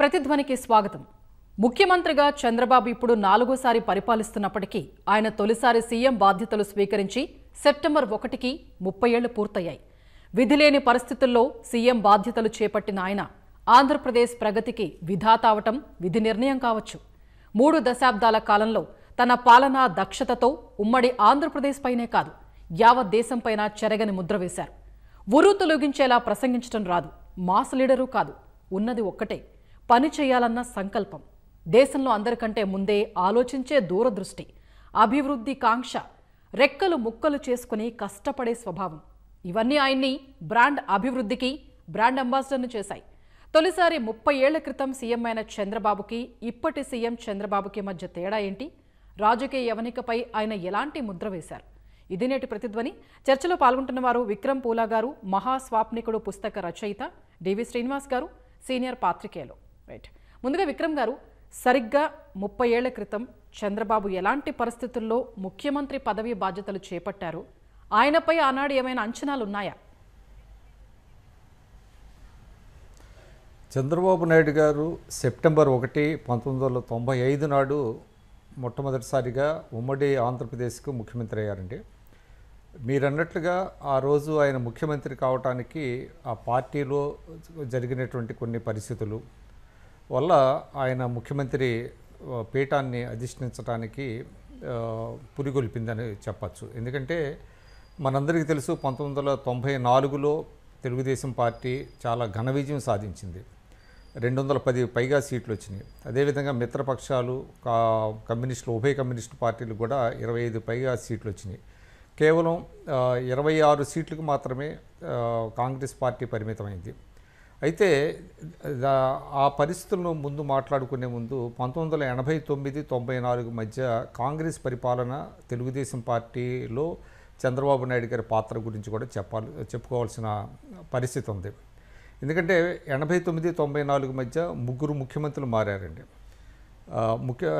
ప్రతిధ్వనికి స్వాగతం. ముఖ్యమంత్రిగా చంద్రబాబు ఇప్పుడు 4సారి పరిపాలిస్తున్నప్పటికీ ఆయన తొలిసారి సీఎం బాధ్యతలు స్వీకరించి సెప్టెంబర్ 1కి 30 ఏళ్లు పూర్తయ్యాయి. విధిలేని పరిస్థితుల్లో సీఎం బాధ్యతలు చేపట్టిన ఆయన ఆంధ్రప్రదేశ్ ప్రగతికి విధాత అవటం విధి నిర్ణయం కావచ్చు. 3 దశాబ్దాల కాలంలో తన పాలనా దక్షతతో ఉమ్మడి ఆంధ్రప్రదేశ్ పైనే కాదు యావత్ దేశంపైన చెరగని ముద్ర వేశారు. ఉరు తొలగించేలా ప్రసంగించడం రాదు, మాస్ లీడరు కాదు, ఉన్నది ఒక్కటే పని చేయాలన్న సంకల్పం. దేశంలో అందరికంటే ముందే ఆలోచించే దూరదృష్టి, అభివృద్ధి కాంక్ష, రెక్కలు ముక్కలు చేసుకుని కష్టపడే స్వభావం ఇవన్నీ ఆయన్ని బ్రాండ్ అభివృద్ధికి బ్రాండ్ అంబాసిడర్ను చేశాయి. తొలిసారి 30 ఏళ్ల క్రితం సీఎం అయిన చంద్రబాబుకి ఇప్పటి సీఎం చంద్రబాబుకి మధ్య తేడా ఏంటి? రాజకీయ యవనికపై ఆయన ఎలాంటి ముద్ర వేశారు? ఇది నేటి ప్రతిధ్వని. చర్చలో పాల్గొంటున్న వారు విక్రమ్ పూలా గారు, మహాస్వాప్నికుడు పుస్తక రచయిత, డివి శ్రీనివాస్ గారు, సీనియర్ పాత్రికేయులు. రైట్, ముందుగా విక్రమ్ గారు, సరిగ్గా 30 ఏళ్ల క్రితం చంద్రబాబు ఎలాంటి పరిస్థితుల్లో ముఖ్యమంత్రి పదవి బాధ్యతలు చేపట్టారు? ఆయనపై ఆనాడు ఏమైనా అంచనాలు ఉన్నాయా? చంద్రబాబు నాయుడు గారు సెప్టెంబర్ 1, 1995 నాడు మొట్టమొదటిసారిగా ఉమ్మడి ఆంధ్రప్రదేశ్కు ముఖ్యమంత్రి అయ్యారండి. మీరన్నట్లుగా ఆ రోజు ఆయన ముఖ్యమంత్రి కావటానికి ఆ పార్టీలో జరిగినటువంటి కొన్ని పరిస్థితులు వల్ల ఆయన ముఖ్యమంత్రి పీఠాన్ని అధిష్ఠించడానికి పురిగొల్పిందని చెప్పచ్చు. ఎందుకంటే మనందరికీ తెలుసు 1994లో తెలుగుదేశం పార్టీ చాలా ఘన విజయం సాధించింది. 210 పైగా సీట్లు వచ్చినాయి. అదేవిధంగా మిత్రపక్షాలు కమ్యూనిస్టులు, ఉభయ కమ్యూనిస్టు పార్టీలు కూడా 25 పైగా సీట్లు వచ్చినాయి. కేవలం 26 సీట్లకు మాత్రమే కాంగ్రెస్ పార్టీ పరిమితమైంది. అయితే ఆ పరిస్థితులను ముందు మాట్లాడుకునే ముందు 1989-94 మధ్య కాంగ్రెస్ పరిపాలన, తెలుగుదేశం పార్టీలో చంద్రబాబు నాయుడు గారి పాత్ర గురించి కూడా చెప్పుకోవాల్సిన పరిస్థితి ఉంది. ఎందుకంటే 89-94 మధ్య 3 ముఖ్యమంత్రులు మారారండి.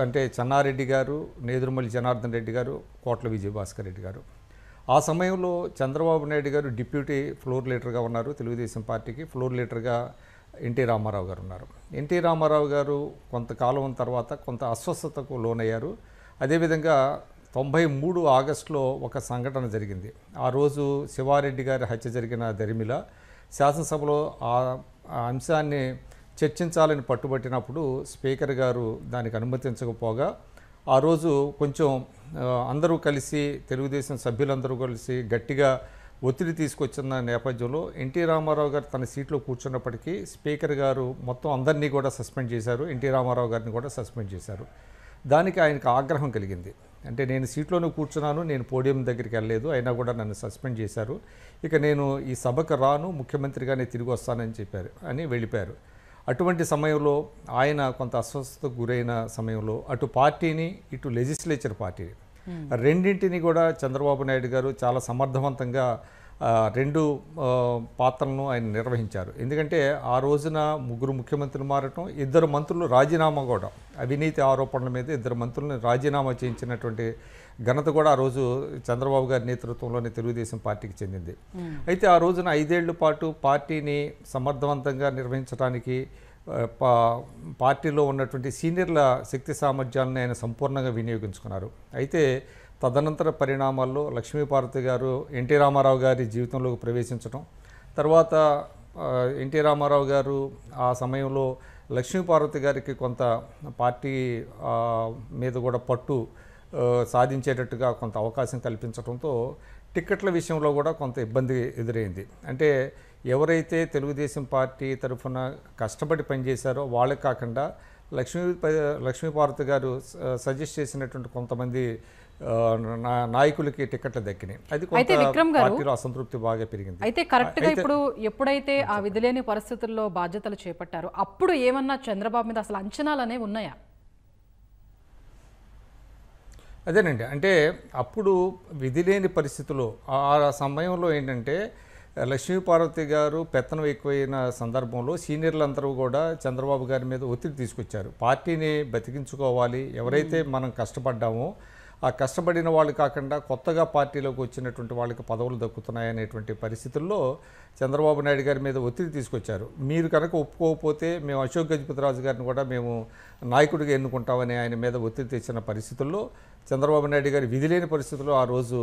అంటే చెన్నారెడ్డి గారు, నేదురుమల్లి జనార్దన్ రెడ్డి గారు, కోట్ల విజయభాస్కర్ రెడ్డి గారు. ఆ సమయంలో చంద్రబాబు నాయుడు గారు డిప్యూటీ ఫ్లోర్ లీడర్గా ఉన్నారు. తెలుగుదేశం పార్టీకి ఫ్లోర్ లీడర్గా ఎన్టీ రామారావు గారు ఉన్నారు. ఎన్టీ రామారావు గారు కొంతకాలం తర్వాత కొంత అస్వస్థతకు లోనయ్యారు. అదేవిధంగా 93 ఆగస్టులో ఒక సంఘటన జరిగింది. ఆ రోజు శివారెడ్డి గారి హత్య జరిగిన దరిమిల శాసనసభలో ఆ అంశాన్ని చర్చించాలని పట్టుబట్టినప్పుడు స్పీకర్ గారు దానికి అనుమతించకపోగా ఆ రోజు కొంచెం అందరూ కలిసి, తెలుగుదేశం సభ్యులందరూ కలిసి గట్టిగా ఒత్తిడి తీసుకొచ్చిన నేపథ్యంలో ఎన్టీ రామారావు గారు తన సీట్లో కూర్చున్నప్పటికీ స్పీకర్ గారు మొత్తం అందరినీ కూడా సస్పెండ్ చేశారు. ఎన్టీ రామారావు గారిని కూడా సస్పెండ్ చేశారు. దానికి ఆయనకు ఆగ్రహం కలిగింది. అంటే నేను సీట్లోనే కూర్చున్నాను, నేను పోడియం దగ్గరికి వెళ్ళలేదు, అయినా కూడా నన్ను సస్పెండ్ చేశారు, ఇక నేను ఈ సభకు రాను, ముఖ్యమంత్రిగానే తిరిగి వస్తానని చెప్పారు అని వెళ్ళిపోయారు. అటువంటి సమయంలో ఆయన కొంత అస్వస్థతకు గురైన సమయంలో అటు పార్టీని, ఇటు లెజిస్లేచర్ పార్టీని రెండింటిని కూడా చంద్రబాబు నాయుడు గారు చాలా సమర్థవంతంగా 2 పాత్రలను ఆయన నిర్వహించారు. ఎందుకంటే ఆ రోజున 3 ముఖ్యమంత్రులు మారటం, 2 మంత్రులు రాజీనామా కూడా, అవినీతి ఆరోపణల మీద 2 మంత్రులను రాజీనామా చేయించినటువంటి ఘనత కూడా ఆ రోజు చంద్రబాబు గారి నేతృత్వంలోని తెలుగుదేశం పార్టీకి చెందింది. అయితే ఆ రోజున 5 ఏళ్ల పాటు పార్టీని సమర్థవంతంగా నిర్వహించడానికి పార్టీలో ఉన్నటువంటి సీనియర్ల శక్తి సామర్థ్యాలను ఆయన సంపూర్ణంగా వినియోగించుకున్నారు. అయితే తదనంతర పరిణామాల్లో లక్ష్మీపార్వతి గారు ఎన్టీ రామారావు గారి జీవితంలోకి ప్రవేశించడం, తర్వాత ఎన్టీ రామారావు గారు ఆ సమయంలో లక్ష్మీపార్వతి గారికి కొంత పార్టీ మీద కూడా పట్టు సాధించేటట్టుగా కొంత అవకాశం కల్పించడంతో టిక్కెట్ల విషయంలో కూడా కొంత ఇబ్బంది ఎదురైంది. అంటే ఎవరైతే తెలుగుదేశం పార్టీ తరఫున కష్టపడి పనిచేశారో వాళ్ళకి కాకుండా లక్ష్మీపార్వతి గారు సజెస్ట్ చేసినటువంటి కొంతమంది నాయకులకి టికెట్లు దక్కినాయి. అది పార్టీలో అసంతృప్తి బాగా పెరిగింది. అయితే కరెక్ట్గా ఇప్పుడు ఎప్పుడైతే ఆ విధిలేని పరిస్థితుల్లో బాధ్యతలు చేపట్టారో అప్పుడు ఏమన్నా చంద్రబాబు మీద అసలు అంచనాలు అనేవి ఉన్నాయా? అదేనండి, అంటే అప్పుడు విధిలేని పరిస్థితుల్లో ఆ సమయంలో ఏంటంటే లక్ష్మీపార్వతి గారు పెత్తనం ఎక్కువైన సందర్భంలో సీనియర్లందరూ కూడా చంద్రబాబు గారి మీద ఒత్తిడి తీసుకొచ్చారు. పార్టీని బతికించుకోవాలి, ఎవరైతే మనం కష్టపడ్డామో ఆ కష్టపడిన వాళ్ళు కాకుండా కొత్తగా పార్టీలోకి వచ్చినటువంటి వాళ్ళకి పదవులు దక్కుతున్నాయనేటువంటి పరిస్థితుల్లో చంద్రబాబు నాయుడు గారి మీద ఒత్తిడి తీసుకొచ్చారు. మీరు కనుక ఒప్పుకోకపోతే మేము అశోక్ గజపతిరాజు గారిని కూడా మేము నాయకుడిగా ఎన్నుకుంటామని ఆయన మీద ఒత్తిడి తెచ్చిన పరిస్థితుల్లో చంద్రబాబు నాయుడు గారి విధిలేని పరిస్థితుల్లో ఆ రోజు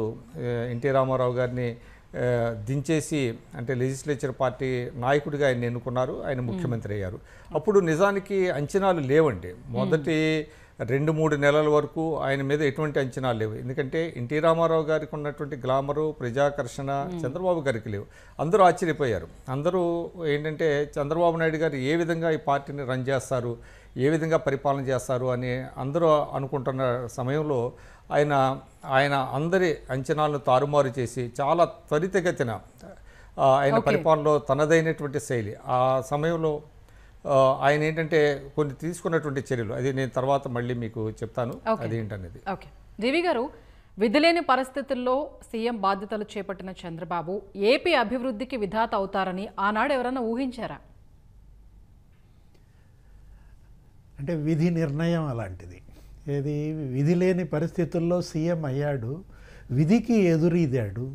ఎన్టీ రామారావు గారిని దించేసి అంటే లెజిస్లేచర్ పార్టీ నాయకుడిగా ఆయన ఎన్నుకున్నారు. ఆయన ముఖ్యమంత్రి అయ్యారు. అప్పుడు నిజానికి అంచనాలు లేవండి. మొదటి 2-3 నెలల వరకు ఆయన మీద ఎటువంటి అంచనాలు లేవు. ఎందుకంటే ఎన్టీ రామారావు గారికి ఉన్నటువంటి గ్లామరు, ప్రజాకర్షణ చంద్రబాబు గారికి లేవు. అందరూ ఆశ్చర్యపోయారు. అందరూ ఏంటంటే చంద్రబాబు నాయుడు గారు ఏ విధంగా ఈ పార్టీని రన్ చేస్తారు, ఏ విధంగా పరిపాలన చేస్తారు అని అందరూ అనుకుంటున్న సమయంలో ఆయన అందరి అంచనాలను తారుమారు చేసి చాలా త్వరితగతిన ఆయన పరిపాలనలో తనదైనటువంటి శైలి ఆ సమయంలో ఆయన ఏంటంటే కొన్ని తీసుకున్నటువంటి చర్యలు అది నేను తర్వాత మళ్ళీ మీకు చెప్తాను అదేంటనేది. ఓకే జీవి గారు, విధిలేని పరిస్థితుల్లో సీఎం బాధ్యతలు చేపట్టిన చంద్రబాబు ఏపీ అభివృద్ధికి విధాత అవుతారని ఆనాడు ఎవరైనా ఊహించారా? అంటే విధి నిర్ణయం అలాంటిది. ఏది విధి లేని పరిస్థితుల్లో సీఎం అయ్యాడు, విధికి ఎదురీదాడు,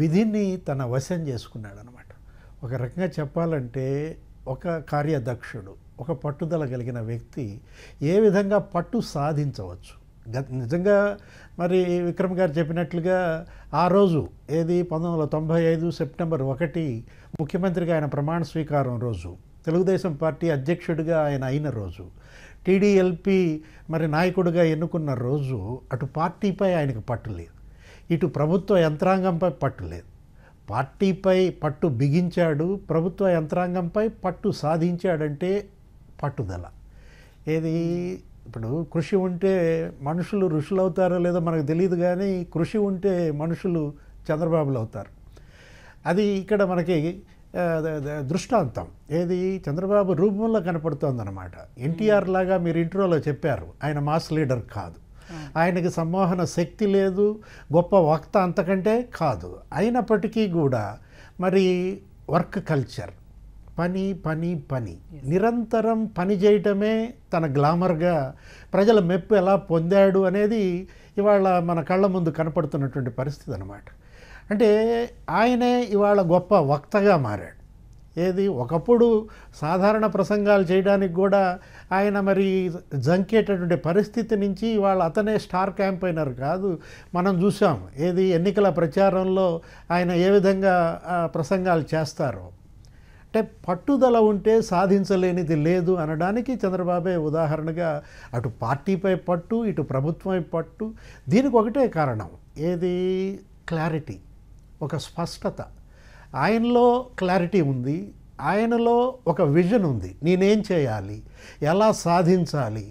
విధిని తన వశం చేసుకున్నాడు అనమాట. ఒక రకంగా చెప్పాలంటే ఒక కార్యదక్షుడు, ఒక పట్టుదల కలిగిన వ్యక్తి ఏ విధంగా పట్టు సాధించవచ్చు. నిజంగా మరి విక్రమ్ గారు చెప్పినట్లుగా ఆ రోజు ఏది 1995 సెప్టెంబర్ 1 ముఖ్యమంత్రిగా ఆయన ప్రమాణ స్వీకారం రోజు, తెలుగుదేశం పార్టీ అధ్యక్షుడిగా ఆయన అయిన రోజు, టీడీఎల్పీ మరి నాయకుడిగా ఎన్నుకున్న రోజు అటు పార్టీపై ఆయనకు పట్టు లేదు, ఇటు ప్రభుత్వ యంత్రాంగంపై పట్టు లేదు. పార్టీపై పట్టు బిగించాడు, ప్రభుత్వ యంత్రాంగంపై పట్టు సాధించాడంటే పట్టుదల. ఏది ఇప్పుడు కృషి ఉంటే మనుషులు ఋషులు అవుతారో లేదో మనకు తెలియదు, కానీ కృషి ఉంటే మనుషులు చంద్రబాబులు అవుతారు. అది ఇక్కడ మనకి దృష్టాంతం. ఏది చంద్రబాబు రూపంలో కనపడుతోందన్నమాట. ఎన్టీఆర్ లాగా మీరు ఇంట్రోలో చెప్పారు, ఆయన మాస్ లీడర్ కాదు, ఆయనకి సంమోహన శక్తి లేదు, గొప్ప వక్త అంతకంటే కాదు. అయినప్పటికీ కూడా మరి వర్క్ కల్చర్, పని పని పని, నిరంతరం పని చేయటమే తన గ్లామర్గా ప్రజల మెప్పు ఎలా పొందాడు అనేది ఇవాళ మన కళ్ళ ముందు కనపడుతున్నటువంటి పరిస్థితి అన్నమాట. అంటే ఆయనే ఇవాళ గొప్ప వక్తగా మారాడు. ఏది ఒకప్పుడు సాధారణ ప్రసంగాలు చేయడానికి కూడా ఆయన మరి జంకేటటువంటి పరిస్థితి నుంచి ఇవాళ అతనే స్టార్ క్యాంపైనర్ కాదు. మనం చూసాం ఏది ఎన్నికల ప్రచారంలో ఆయన ఏ విధంగా ప్రసంగాలు చేస్తారో. అంటే పట్టుదల ఉంటే సాధించలేనిది లేదు అనడానికి చంద్రబాబే ఉదాహరణగా అటు పార్టీపై పట్టు, ఇటు ప్రభుత్వంపై పట్టు. దీనికి ఒకటే కారణం, ఏది క్లారిటీ, ఒక స్పష్టత. ఆయనలో క్లారిటీ ఉంది, ఆయనలో ఒక విజన్ ఉంది. నేనేం చేయాలి, ఎలా సాధించాలి,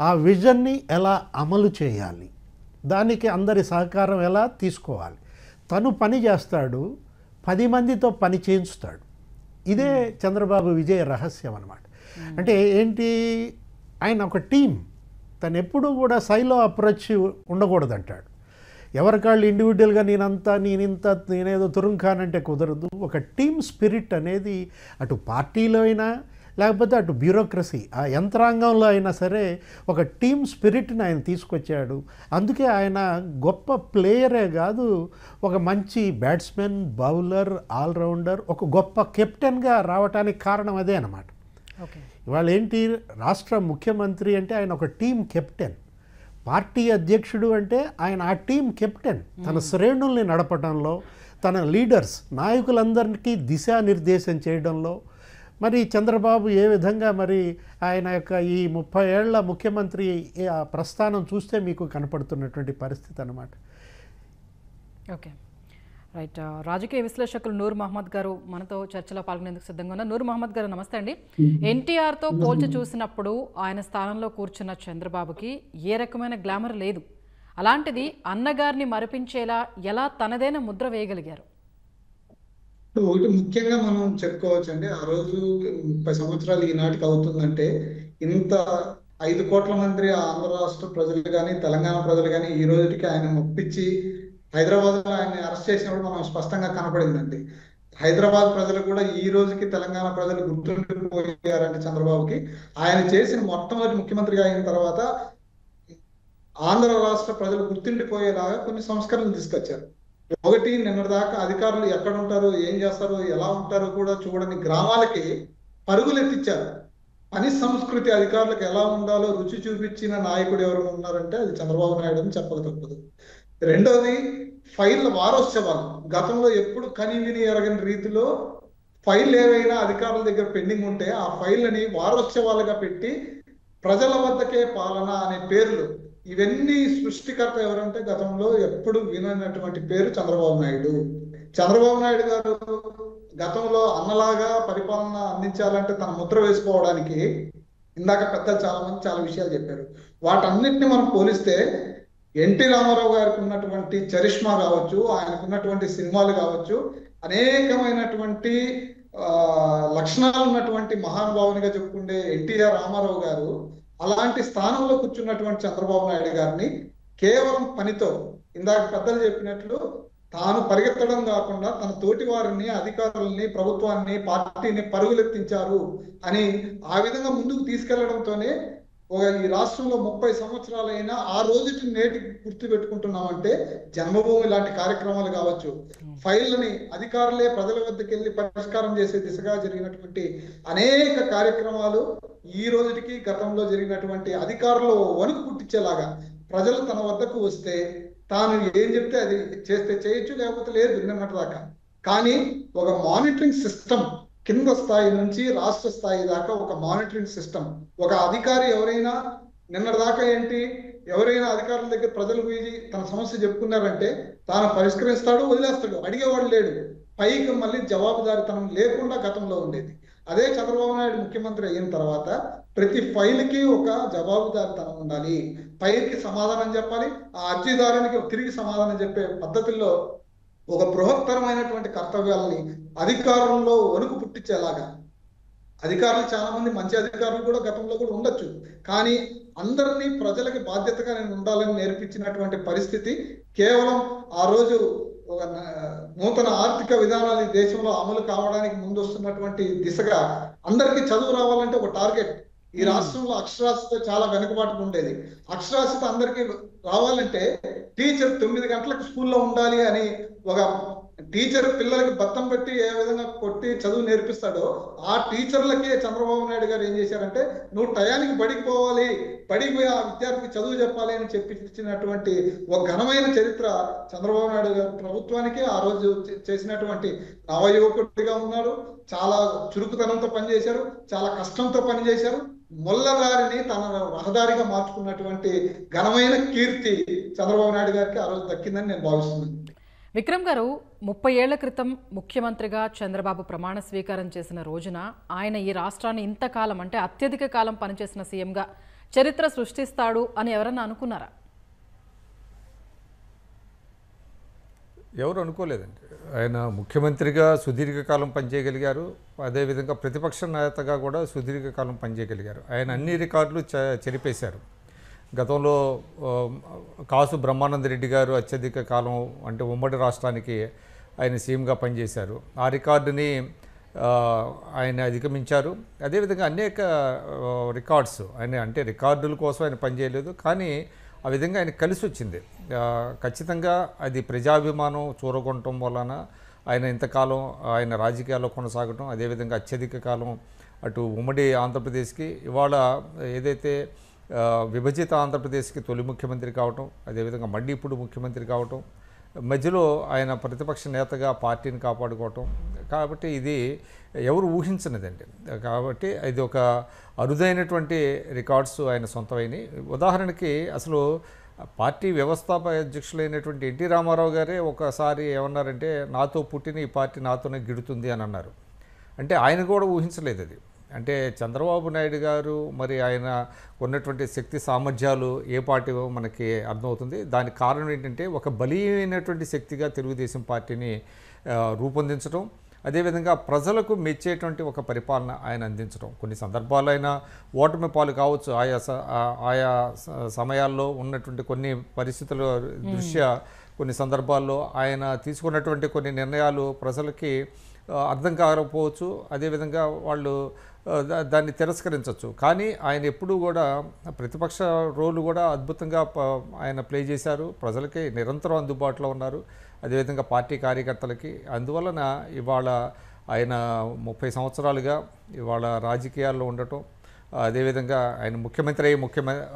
ఆ విజన్ని ఎలా అమలు చేయాలి, దానికి అందరి సహకారం ఎలా తీసుకోవాలి. తను పని చేస్తాడు, 10 మందితో పని చేయించుతాడు. ఇదే చంద్రబాబు విజయ రహస్యం అన్నమాట. అంటే ఏంటి, ఆయన ఒక టీం. తను ఎప్పుడూ కూడా సైలో అప్రోచ్ ఉండకూడదంటాడు. ఎవరికాళ్ళు ఇండివిజువల్గా నేనేదో తురుంఖానంటే కుదరదు. ఒక టీమ్ స్పిరిట్ అనేది అటు పార్టీలో అయినా లేకపోతే అటు బ్యూరోక్రసీ ఆ యంత్రాంగంలో అయినా సరే ఒక టీమ్ స్పిరిట్ని ఆయన తీసుకొచ్చాడు. అందుకే ఆయన గొప్ప ప్లేయరే కాదు, ఒక మంచి బ్యాట్స్మెన్, బౌలర్, ఆల్రౌండర్, ఒక గొప్ప కెప్టెన్గా రావడానికి కారణం అదే అన్నమాట. ఇవాళ ఏంటి, రాష్ట్ర ముఖ్యమంత్రి అంటే ఆయన ఒక టీమ్ కెప్టెన్, పార్టీ అధ్యక్షుడు అంటే ఆయన ఆ టీం కెప్టెన్. తన శ్రేణుల్ని నడపడంలో, తన లీడర్స్ నాయకులందరికీ దిశానిర్దేశం చేయడంలో మరి చంద్రబాబు ఏ విధంగా మరి ఆయన యొక్క ఈ 30 ఏళ్ల ముఖ్యమంత్రి ఆ ప్రస్థానం చూస్తే మీకు కనపడుతున్నటువంటి పరిస్థితి అన్నమాట. Okay right. రాజకీయ విశ్లేషకులు నూర్ మహమ్మద్ గారు మనతో చర్చలో పాల్గొనేందుకు సిద్ధంగా ఉన్నారు. నూర్ మహమ్మద్ గారు నమస్తే అండి. ఎన్టీఆర్తో పోల్చి చూసినప్పుడు ఆయన స్థానంలో కూర్చున్న చంద్రబాబుకి ఏ రకమైన గ్లామర్ లేదు. అలాంటిది అన్నగారిని మరిపించేలా ఎలా తనదైన ముద్ర వేయగలిగారు? ఒకటి ముఖ్యంగా మనం చెప్పుకోవచ్చండి, ఆ రోజు 30 సంవత్సరాలు ఈనాటికి అవుతుందంటే ఇంత 5 కోట్ల మంది ఆంధ్ర రాష్ట్ర ప్రజలు కానీ తెలంగాణ ప్రజలు కానీ ఈ రోజుకి ఆయన మొప్పించి హైదరాబాద్లో ఆయన అరెస్ట్ చేసినప్పుడు మనం స్పష్టంగా కనపడిందండి. హైదరాబాద్ ప్రజలు కూడా ఈ రోజుకి తెలంగాణ ప్రజలు గుర్తుండిపోయారంటే చంద్రబాబుకి ఆయన చేసిన మొట్టమొదటి ముఖ్యమంత్రిగా అయిన తర్వాత ఆంధ్ర రాష్ట్ర ప్రజలు గుర్తుండిపోయేలాగా కొన్ని సంస్కరణలు తీసుకొచ్చారు. ఒకటి, నిన్నటిదాకా అధికారులు ఎక్కడ ఉంటారు, ఏం చేస్తారు, ఎలా ఉంటారో కూడా చూడని గ్రామాలకి పరుగులు ఎత్తిచ్చారు. పని సంస్కృతి అధికారులకు ఎలా ఉండాలో రుచి చూపించిన నాయకుడు ఎవరు ఉన్నారంటే అది చంద్రబాబు నాయుడు అని చెప్పక తప్పదు. రెండోది, ఫైళ్ళ వారోత్సవాలు. గతంలో ఎప్పుడు కని విని ఎరగని రీతిలో ఫైల్ ఏవైనా అధికారుల దగ్గర పెండింగ్ ఉంటే ఆ ఫైళ్ళని వారోత్సవాలుగా పెట్టి ప్రజల వద్దకే పాలన అనే పేర్లు, ఇవన్నీ సృష్టికర్త ఎవరంటే గతంలో ఎప్పుడు విననటువంటి పేరు చంద్రబాబు నాయుడు. చంద్రబాబు నాయుడు గారు గతంలో అన్నలాగా పరిపాలన అందించాలంటే తన ముద్ర వేసుకోవడానికి ఇందాక పెద్దలు చాలా మంది చాలా విషయాలు చెప్పారు. వాటన్నిటిని మనం పోలిస్తే ఎన్టీ రామారావు గారికి ఉన్నటువంటి చరిష్మా కావచ్చు, ఆయనకు ఉన్నటువంటి సినిమాలు కావచ్చు, అనేకమైనటువంటి లక్షణాలు ఉన్నటువంటి మహానుభావునిగా చెప్పుకుంటే ఎన్టీఆర్ రామారావు గారు అలాంటి స్థానంలో కూర్చున్నటువంటి చంద్రబాబు నాయుడు గారిని కేవలం పనితో, ఇందాక పెద్దలు చెప్పినట్లు తాను పరిగెత్తడం కాకుండా తన తోటి వారిని, అధికారుల్ని, ప్రభుత్వాన్ని, పార్టీని పరుగులెత్తించారు అని ఆ విధంగా ముందుకు తీసుకెళ్లడంతోనే ఈ రాష్ట్రంలో 30 సంవత్సరాలైనా ఆ రోజుకి నేటికి గుర్తు పెట్టుకుంటున్నామంటే జన్మభూమి లాంటి కార్యక్రమాలు కావచ్చు, ఫైళ్ళని అధికారులే ప్రజల వద్దకు వెళ్ళి పరిష్కారం చేసే దిశగా జరిగినటువంటి అనేక కార్యక్రమాలు ఈ రోజుకి గతంలో జరిగినటువంటి అధికారులు వణుకు పుట్టించేలాగా ప్రజలు తన వద్దకు వస్తే తాను ఏం చెప్తే అది చేస్తే చేయొచ్చు, లేకపోతే లేదు నిన్నటి దాకా. కానీ ఒక మానిటరింగ్ సిస్టమ్ కింద స్థాయి నుంచి రాష్ట్ర స్థాయి దాకా ఒక మానిటరింగ్ సిస్టమ్, ఒక అధికారి ఎవరైనా నిన్నటి దాకా ఏంటి, ఎవరైనా అధికారుల దగ్గర ప్రజలు పోయి తన సమస్య చెప్పుకున్నారంటే తాను పరిష్కరిస్తాడు, వదిలేస్తాడు, అడిగేవాడు లేడు. పైకి మళ్ళీ జవాబుదారితనం లేకుండా గతంలో ఉండేది. అదే చంద్రబాబు నాయుడు ముఖ్యమంత్రి అయిన తర్వాత ప్రతి ఫైల్కి ఒక జవాబుదారితనం ఉండాలి, పైకి సమాధానం చెప్పాలి, ఆ అర్జీదారునికి తిరిగి సమాధానం చెప్పే పద్ధతుల్లో ఒక బృహత్తరమైనటువంటి కర్తవ్యాలని అధికారుల్లో వణుకు పుట్టించేలాగా. అధికారులు చాలా మంది మంచి అధికారులు కూడా గతంలో కూడా ఉండొచ్చు, కానీ అందరినీ ప్రజలకి బాధ్యతగా నేను ఉండాలని నేర్పించినటువంటి పరిస్థితి కేవలం ఆ రోజు ఒక నూతన ఆర్థిక విధానాలు ఈ దేశంలో అమలు కావడానికి ముందు వస్తున్నటువంటి దిశగా అందరికీ చదువు రావాలంటే ఒక టార్గెట్. ఈ రాష్ట్రంలో అక్షరాస్యత చాలా వెనుకబాటుగా ఉండేది. అక్షరాస్యత అందరికీ రావాలంటే టీచర్ 9 గంటలకు స్కూల్లో ఉండాలి అని ఒక టీచర్ పిల్లలకి బత్తం పెట్టి ఏ విధంగా కొట్టి చదువు నేర్పిస్తాడో ఆ టీచర్లకే చంద్రబాబు నాయుడు గారు ఏం చేశారంటే నువ్వు టయానికి బడికి పోవాలి, బడికి పోయి ఆ విద్యార్థికి చదువు చెప్పాలి అని చెప్పించినటువంటి ఒక ఘనమైన చరిత్ర చంద్రబాబు నాయుడు గారు ప్రభుత్వానికి ఆ రోజు చేసినటువంటి నవయువకుడిగా ఉన్నారు. చాలా చురుకుతనంతో పనిచేశారు, చాలా కష్టంతో పనిచేశారు. ముల్లదారిని తన రహదారిగా మార్చుకున్నటువంటి ఘనమైన కీర్తి చంద్రబాబు నాయుడు గారికి ఆ రోజు దక్కిందని నేను భావిస్తున్నాను. విక్రమ్ గారు, 30 ఏళ్ల క్రితం ముఖ్యమంత్రిగా చంద్రబాబు ప్రమాణ స్వీకారం చేసిన రోజున ఆయన ఈ రాష్ట్రాన్ని ఇంతకాలం అంటే అత్యధిక కాలం పనిచేసిన సీఎంగా చరిత్ర సృష్టిస్తాడు అని ఎవరన్నా అనుకున్నారా? ఎవరు అనుకోలేదండి. ఆయన ముఖ్యమంత్రిగా సుదీర్ఘకాలం పనిచేయగలిగారు, అదేవిధంగా ప్రతిపక్ష నేతగా కూడా సుదీర్ఘకాలం పనిచేయగలిగారు. ఆయన అన్ని రికార్డులు చెరిపేశారు. గతంలో కాసు బ్రహ్మానందరెడ్డి గారు అత్యధిక కాలం అంటే ఉమ్మడి రాష్ట్రానికి ఆయన సీఎంగా పనిచేశారు. ఆ రికార్డుని ఆయన అధిగమించారు. అదేవిధంగా అనేక రికార్డ్స్ ఆయన అంటే రికార్డుల కోసం ఆయన పనిచేయలేదు, కానీ ఆ విధంగా ఆయన కలిసి వచ్చింది. ఖచ్చితంగా అది ప్రజాభిమానం చూరగొనటం వలన ఆయన ఇంతకాలం ఆయన రాజకీయాల్లో కొనసాగటం, అదేవిధంగా అత్యధిక కాలం అటు ఉమ్మడి ఆంధ్రప్రదేశ్కి ఇవాళ ఏదైతే విభజిత ఆంధ్రప్రదేశ్కి తొలి ముఖ్యమంత్రి కావటం, అదేవిధంగా మళ్ళీ ఇప్పుడు ముఖ్యమంత్రి కావటం, మధ్యలో ఆయన ప్రతిపక్ష నేతగా పార్టీని కాపాడుకోవటం. కాబట్టి ఇది ఎవరు ఊహించనిదండి. కాబట్టి ఇది ఒక అరుదైనటువంటి రికార్డ్స్ ఆయన సొంతమైనవి. ఉదాహరణకి అసలు పార్టీ వ్యవస్థాపక అధ్యక్షులైనటువంటి ఎన్టీ రామారావు గారే ఒకసారి ఏమన్నారంటే నాతో పుట్టిన ఈ పార్టీ నాతోనే గిడుతుంది అని అన్నారు. అంటే ఆయన కూడా ఊహించలేదు అది. అంటే చంద్రబాబు నాయుడు గారు మరి ఆయన ఉన్నటువంటి శక్తి సామర్థ్యాలు ఏ పార్టీ మనకి అర్థమవుతుంది. దానికి కారణం ఏంటంటే ఒక బలీయమైనటువంటి శక్తిగా తెలుగుదేశం పార్టీని రూపొందించడం, అదేవిధంగా ప్రజలకు మెచ్చేటువంటి ఒక పరిపాలన ఆయన అందించడం. కొన్ని సందర్భాల్లో ఆయన ఓటమి పాలు కావచ్చు, ఆయా సమయాల్లో ఉన్నటువంటి కొన్ని పరిస్థితుల దృష్ట్యా కొన్ని సందర్భాల్లో ఆయన తీసుకున్నటువంటి కొన్ని నిర్ణయాలు ప్రజలకి అర్థం కాకపోవచ్చు. అదేవిధంగా వాళ్ళు దాన్ని తిరస్కరించవచ్చు. కానీ ఆయన ఎప్పుడూ కూడా ప్రతిపక్ష రోల్ కూడా అద్భుతంగా ఆయన ప్లే చేశారు. ప్రజలకి నిరంతరం అందుబాటులో ఉన్నారు, అదేవిధంగా పార్టీ కార్యకర్తలకి. అందువలన ఇవాళ ఆయన 30 సంవత్సరాలుగా ఇవాళ రాజకీయాల్లో ఉండటం, అదేవిధంగా ఆయన ముఖ్యమంత్రి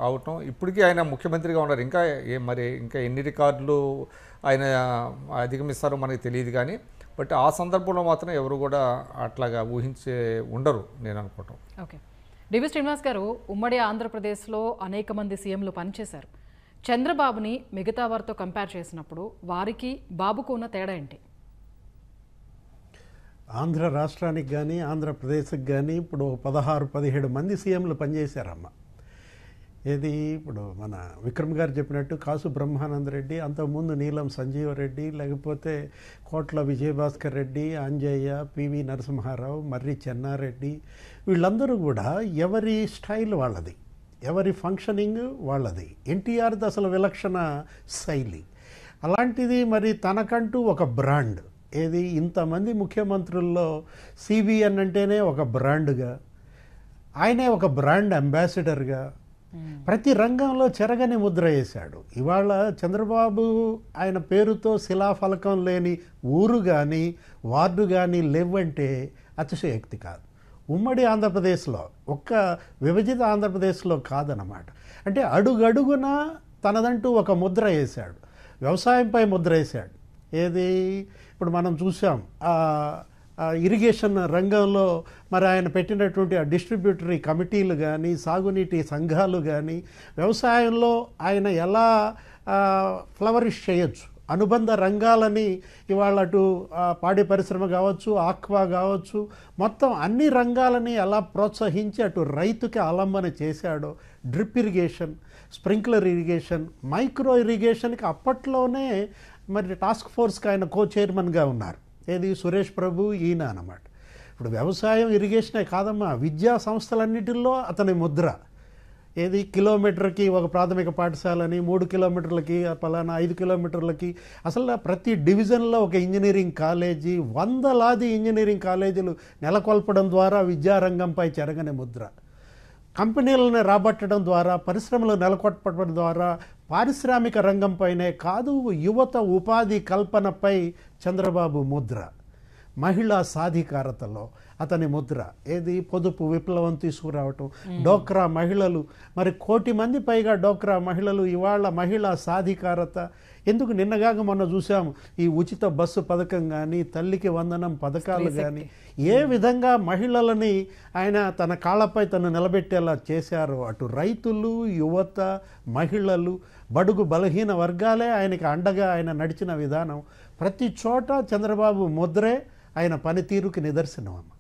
అవటం, ఇప్పటికీ ఆయన ముఖ్యమంత్రిగా ఉన్నారు. ఇంకా ఎన్ని రికార్డులు ఆయన అధిగమిస్తారో మనకి తెలియదు. కానీ బట్ ఆ సందర్భంలో మాత్రం ఎవరు కూడా అట్లాగా ఊహించే ఉండరు నేను అనుకోవటం. ఓకే, డివి శ్రీనివాస్ గారు, ఉమ్మడి ఆంధ్రప్రదేశ్లో అనేక మంది సీఎంలు పనిచేశారు. చంద్రబాబుని మిగతా వారితో కంపేర్ చేసినప్పుడు వారికి బాబుకు ఉన్న తేడా ఏంటి? ఆంధ్ర రాష్ట్రానికి కానీ ఆంధ్రప్రదేశ్కి కానీ ఇప్పుడు 16-17 మంది సీఎంలు పనిచేశారమ్మ. ఏది ఇప్పుడు మన విక్రమ్ గారు చెప్పినట్టు కాసు బ్రహ్మానంద రెడ్డి, అంతకుముందు నీలం సంజీవరెడ్డి, లేకపోతే కోట్ల విజయభాస్కర్ రెడ్డి, అంజయ్య, పివి నరసింహారావు, మర్రి చెన్నారెడ్డి, వీళ్ళందరూ కూడా ఎవరి స్టైల్ వాళ్ళది, ఎవరి ఫంక్షనింగ్ వాళ్ళది. ఎన్టీఆర్ది అసలు విలక్షణ శైలి. అలాంటిది మరి తనకంటూ ఒక బ్రాండ్, ఏది ఇంతమంది ముఖ్యమంత్రుల్లో సిబిఎన్ అంటేనే ఒక బ్రాండ్గా, ఆయనే ఒక బ్రాండ్ అంబాసిడర్గా ప్రతి రంగంలో చెరగని ముద్ర వేశాడు. ఇవాళ చంద్రబాబు ఆయన పేరుతో శిలాఫలకం లేని ఊరు కానీ వార్డు కానీ లేవంటే అతిశయోక్తి కాదు. ఉమ్మడి ఆంధ్రప్రదేశ్లో, ఒక్క విభజిత ఆంధ్రప్రదేశ్లో కాదన్నమాట. అంటే అడుగడుగున తనదంటూ ఒక ముద్ర వేశాడు. వ్యవసాయంపై ముద్ర వేశాడు. ఏది ఇప్పుడు మనం చూసాం ఇరిగేషన్ రంగంలో మరి ఆయన పెట్టినటువంటి ఆ డిస్ట్రిబ్యూటరీ కమిటీలు కానీ, సాగునీటి సంఘాలు కానీ, వ్యవసాయంలో ఆయన ఎలా ఫ్లవరిష్ చేయొచ్చు, అనుబంధ రంగాలని ఇవాళ అటు పాడి పరిశ్రమ కావచ్చు, ఆక్వా కావచ్చు, మొత్తం అన్ని రంగాలని ఎలా ప్రోత్సహించి అటు రైతుకి ఆలంబన చేశాడో, drip irrigation, sprinkler irrigation, micro ఇరిగేషన్కి అప్పట్లోనే మరి టాస్క్ ఫోర్స్కి ఆయన కో చైర్మన్గా ఉన్నారు. ఏది సురేష్ ప్రభు ఈయన అన్నమాట. ఇప్పుడు వ్యవసాయం ఇరిగేషనే కాదమ్మా, విద్యా సంస్థలన్నిటిల్లో అతని ముద్ర. ఏది కిలోమీటర్కి ఒక ప్రాథమిక పాఠశాలని, 3 కిలోమీటర్లకి పలానా, 5 కిలోమీటర్లకి, అసలు ప్రతి డివిజన్లో ఒక ఇంజనీరింగ్ కాలేజీ, వందలాది ఇంజనీరింగ్ కాలేజీలు నెలకొల్పడం ద్వారా విద్యారంగంపై చెరగని ముద్ర. కంపెనీలను రాబట్టడం ద్వారా, పరిశ్రమలు నెలకొల్పడం ద్వారా పారిశ్రామిక రంగంపైనే కాదు, యువత ఉపాధి కల్పనపై చంద్రబాబు ముద్ర. మహిళా సాధికారతలో అతని ముద్ర. ఏది పొదుపు విప్లవం తీసుకురావటం, డోక్రా మహిళలు, మరి 1 కోటి మంది పైగా డోక్రా మహిళలు ఇవాళ మహిళా సాధికారత. ఎందుకు నిన్నగాక మొన్న చూసాము ఈ ఉచిత బస్సు పథకం కానీ, తల్లికి వందనం పథకాలు కానీ, ఏ విధంగా మహిళలని ఆయన తన కాళ్ళపై తను నిలబెట్టేలా చేశారో, అటు రైతులు, యువత, మహిళలు, బడుగు బలహీన వర్గాలే ఆయనకి అండగా ఆయన నడిచిన విధానం ప్రతి చోట చంద్రబాబు ముద్రే ఆయన పనితీరుకి నిదర్శనం అమ్మ.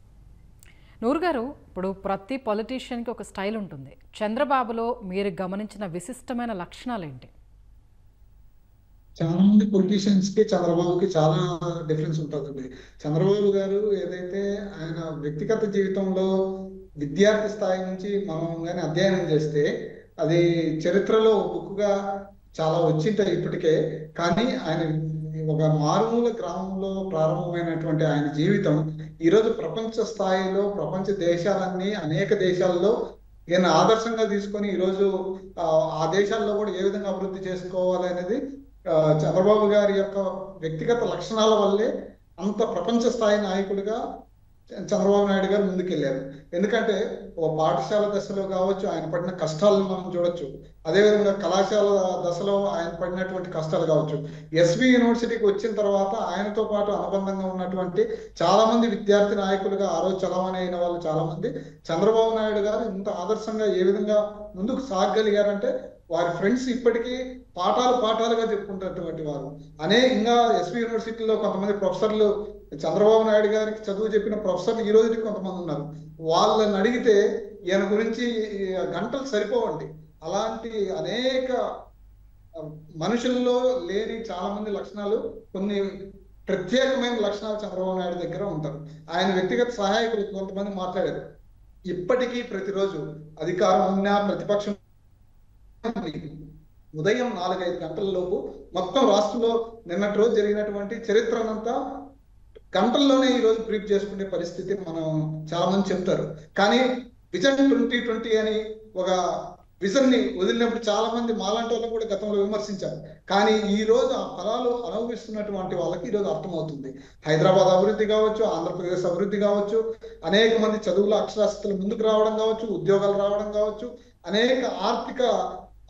నూరు గారు, ఇప్పుడు ప్రతి పొలిటీషియన్కి ఒక స్టైల్ ఉంటుంది. చంద్రబాబులో మీరు గమనించిన విశిష్టమైన లక్షణాలు ఏంటి? చాలా మంది పొలిటీషియన్స్ కి చంద్రబాబుకి చాలా డిఫరెన్స్ ఉంటుందండి. చంద్రబాబు గారు ఏదైతే ఆయన వ్యక్తిగత జీవితంలో విద్యార్థి స్థాయి నుంచి మనం కానీ అధ్యయనం చేస్తే అది చరిత్రలో బుక్గా చాలా వచ్చింటాయి ఇప్పటికే. కానీ ఆయన ఒక మారుమూల గ్రామంలో ప్రారంభమైనటువంటి ఆయన జీవితం ఈరోజు ప్రపంచ స్థాయిలో, ప్రపంచ దేశాలన్నీ, అనేక దేశాల్లో ఈయన ఆదర్శంగా తీసుకొని ఈరోజు ఆ దేశాల్లో కూడా ఏ విధంగా అభివృద్ధి చేసుకోవాలి అనేది చంద్రబాబు గారి యొక్క వ్యక్తిగత లక్షణాల వల్లే అంత ప్రపంచ స్థాయి నాయకుడిగా చంద్రబాబు నాయుడు గారు ముందుకెళ్లారు. ఎందుకంటే ఓ పాఠశాల దశలో కావచ్చు ఆయన పడిన కష్టాలను మనం చూడొచ్చు, అదేవిధంగా కళాశాల దశలో ఆయన పడినటువంటి కష్టాలు కావచ్చు, ఎస్వి యూనివర్సిటీకి వచ్చిన తర్వాత ఆయనతో పాటు అనుబంధంగా ఉన్నటువంటి చాలా మంది విద్యార్థి నాయకులుగా ఆ రోజు చలామణి అయిన వాళ్ళు చాలా మంది చంద్రబాబు నాయుడు గారు ఇంత ఆదర్శంగా ఏ విధంగా ముందుకు సాగగలిగారంటే వారి ఫ్రెండ్స్ ఇప్పటికీ పాఠాలుగా చెప్పుకుంటున్నటువంటి వారు. ఇంకా ఎస్వి యూనివర్సిటీలో కొంతమంది ప్రొఫెసర్లు, చంద్రబాబు నాయుడు గారికి చదువు చెప్పిన ప్రొఫెసర్లు ఈ రోజుకి కొంతమంది ఉన్నారు. వాళ్ళని అడిగితే ఈయన గురించి గంటలు సరిపోవండి. అలాంటి అనేక మనుషుల్లో లేని చాలా మంది లక్షణాలు, కొన్ని ప్రత్యేకమైన లక్షణాలు చంద్రబాబు నాయుడు దగ్గర ఉంటారు. ఆయన వ్యక్తిగత సహాయకులు కొంతమంది మాట్లాడారు. ఇప్పటికీ ప్రతిరోజు అధికారం ఉన్నా ప్రతిపక్షం ఉదయం 4-5 గంటల లోపు మొత్తం రాష్ట్రంలో నిన్నటి రోజు జరిగినటువంటి చరిత్రనంతా గంటల్లోనే ఈరోజు బ్రీఫ్ చేసుకునే పరిస్థితి మనం చాలా మంది చెప్తారు. కానీ విజన్ 2020 అని ఒక విజన్ ని వదిలినప్పుడు చాలా మంది మాలాంటి వాళ్ళు కూడా గతంలో విమర్శించారు. కానీ ఈ రోజు ఆ ఫలాలు అనుభవిస్తున్నటువంటి వాళ్ళకి ఈరోజు అర్థమవుతుంది. హైదరాబాద్ అభివృద్ధి కావచ్చు, ఆంధ్రప్రదేశ్ అభివృద్ధి కావచ్చు, అనేక మంది చదువుల అక్షరాస్యతలు ముందుకు రావడం కావచ్చు, ఉద్యోగాలు రావడం కావచ్చు, అనేక ఆర్థిక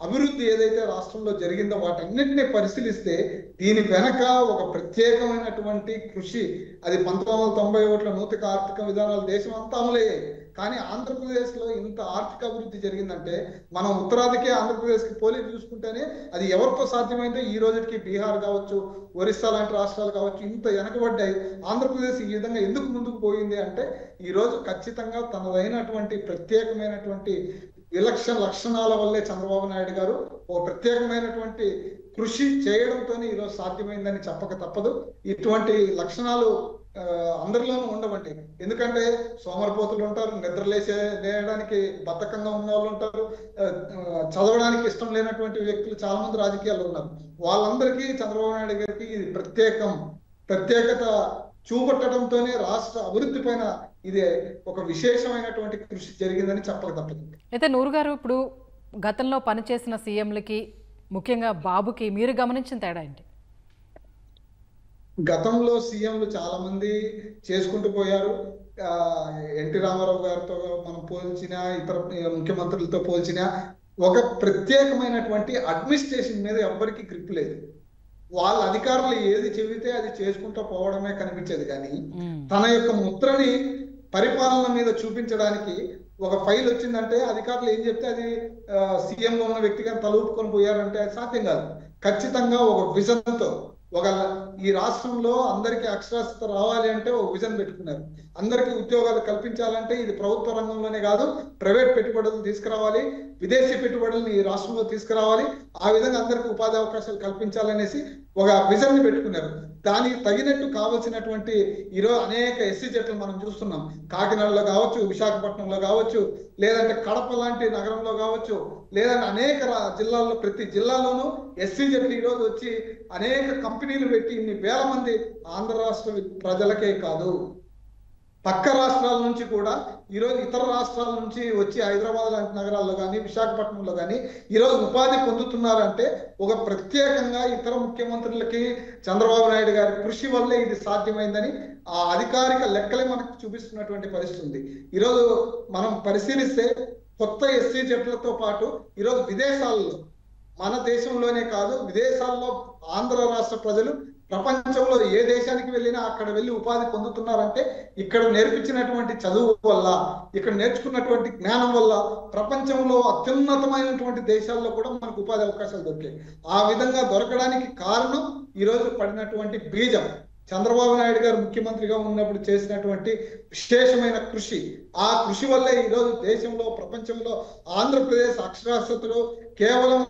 అభివృద్ధి ఏదైతే రాష్ట్రంలో జరిగిందో వాటన్నిటిని పరిశీలిస్తే దీని వెనక ఒక ప్రత్యేకమైనటువంటి కృషి. అది 1991 నూతన ఆర్థిక విధానాలు దేశం అంతా అమలయ్యాయి. కానీ ఆంధ్రప్రదేశ్లో ఇంత ఆర్థిక అభివృద్ధి జరిగిందంటే మనం ఉత్తరాదికి ఆంధ్రప్రదేశ్కి పోలి చూసుకుంటేనే అది ఎవరితో సాధ్యమైందో ఈ రోజుకి బీహార్ కావచ్చు, ఒరిస్సా లాంటి రాష్ట్రాలు కావచ్చు ఇంత వెనకబడ్డాయి. ఆంధ్రప్రదేశ్ ఈ విధంగా ఎందుకు ముందుకు పోయింది అంటే ఈ రోజు ఖచ్చితంగా తనదైనటువంటి ప్రత్యేకమైనటువంటి విలక్షణ లక్షణాల వల్లే చంద్రబాబు నాయుడు గారు ఒక ప్రత్యేకమైనటువంటి కృషి చేయడంతోనే ఈరోజు సాధ్యమైందని చెప్పక తప్పదు. ఇటువంటి లక్షణాలు అందరిలోనూ ఉండవండి. ఎందుకంటే సోమరిపోతులు ఉంటారు, లేయడానికి బద్ధకంగా ఉన్న వాళ్ళు ఉంటారు, చదవడానికి ఇష్టం లేనటువంటి వ్యక్తులు చాలా మంది రాజకీయాల్లో ఉన్నారు. వాళ్ళందరికీ చంద్రబాబు నాయుడు గారికి ఇది ప్రత్యేకత చూపట్టడంతోనే రాష్ట్ర అభివృద్ధి పైన ఇది ఒక విశేషమైనటువంటి కృషి జరిగిందని చెప్పక తప్పదు. అయితే నూరు గారు, ఇప్పుడు గతంలో పనిచేసిన సీఎంలకి ముఖ్యంగా బాబుకి మీరు గమనించిన తేడా ఏంటి? గతంలో సీఎంలు చాలా మంది చేసుకుంటూ పోయారు. ఎన్టీ రామారావు గారితో మనం పోల్చిన, ఇతర ముఖ్యమంత్రులతో పోల్చిన ఒక ప్రత్యేకమైనటువంటి అడ్మినిస్ట్రేషన్ మీద ఎవ్వరికి గ్రిప్ లేదు. వాళ్ళ అధికారులు ఏది చెబితే అది చేసుకుంటూ పోవడమే కనిపించేది. కానీ తన యొక్క ముద్రని పరిపాలన మీద చూపించడానికి ఒక ఫైల్ వచ్చిందంటే అధికారులు ఏం చెప్తే అది సీఎంగా ఉన్న వ్యక్తిగా తలూపుకొని పోయారంటే అది సాధ్యం కాదు. ఖచ్చితంగా ఒక విజన్తో ఈ రాష్ట్రంలో అందరికీ అక్షరాస్యత రావాలి అంటే ఒక విజన్ పెట్టుకున్నారు. అందరికీ ఉద్యోగాలు కల్పించాలంటే ఇది ప్రభుత్వ రంగంలోనే కాదు, ప్రైవేట్ పెట్టుబడులు తీసుకురావాలి, విదేశీ పెట్టుబడులను ఈ రాష్ట్రంలో తీసుకురావాలి, ఆ విధంగా అందరికీ ఉపాధి అవకాశాలు కల్పించాలనేసి ఒక విజన్ ని పెట్టుకున్నారు. దానికి తగినట్టు కావాల్సినటువంటి ఈరోజు అనేక ఎస్సీ జట్లు మనం చూస్తున్నాం. కాకినాడలో కావచ్చు, విశాఖపట్నంలో కావచ్చు, లేదంటే కడప లాంటి నగరంలో కావచ్చు, లేదంటే అనేక జిల్లాల్లో ప్రతి జిల్లాలోనూ ఎస్సీ జట్లు ఈరోజు వచ్చి అనేక కంపెనీలు పెట్టి ఇన్ని వేల మంది ఆంధ్ర రాష్ట్ర ప్రజలకే కాదు పక్క రాష్ట్రాల నుంచి కూడా ఈరోజు ఇతర రాష్ట్రాల నుంచి వచ్చి హైదరాబాద్ లాంటి నగరాల్లో కానీ విశాఖపట్నంలో కానీ ఈరోజు ఉపాధి పొందుతున్నారంటే ఒక ప్రత్యేకంగా ఇతర ముఖ్యమంత్రులకి చంద్రబాబు నాయుడు గారి కృషి వల్లే ఇది సాధ్యమైందని ఆ అధికారిక లెక్కలే మనకు చూపిస్తున్నటువంటి పరిస్థితి ఉంది. ఈరోజు మనం పరిశీలిస్తే కొత్త ఎస్సీ జట్లతో పాటు ఈరోజు విదేశాల్లో, మన దేశంలోనే కాదు విదేశాల్లో ఆంధ్ర రాష్ట్ర ప్రజలు ప్రపంచంలో ఏ దేశానికి వెళ్ళినా అక్కడ వెళ్ళి ఉపాధి పొందుతున్నారంటే ఇక్కడ నేర్పించినటువంటి చదువు వల్ల, ఇక్కడ నేర్చుకున్నటువంటి జ్ఞానం వల్ల ప్రపంచంలో అత్యున్నతమైనటువంటి దేశాల్లో కూడా మనకు ఉపాధి అవకాశాలు దొరికాయి. ఆ విధంగా దొరకడానికి కారణం ఈరోజు పడినటువంటి బీజం చంద్రబాబు నాయుడు గారు ముఖ్యమంత్రిగా ఉన్నప్పుడు చేసినటువంటి విశేషమైన కృషి. ఆ కృషి వల్లే ఈరోజు దేశంలో, ప్రపంచంలో ఆంధ్రప్రదేశ్ అక్షరాస్యతలో కేవలం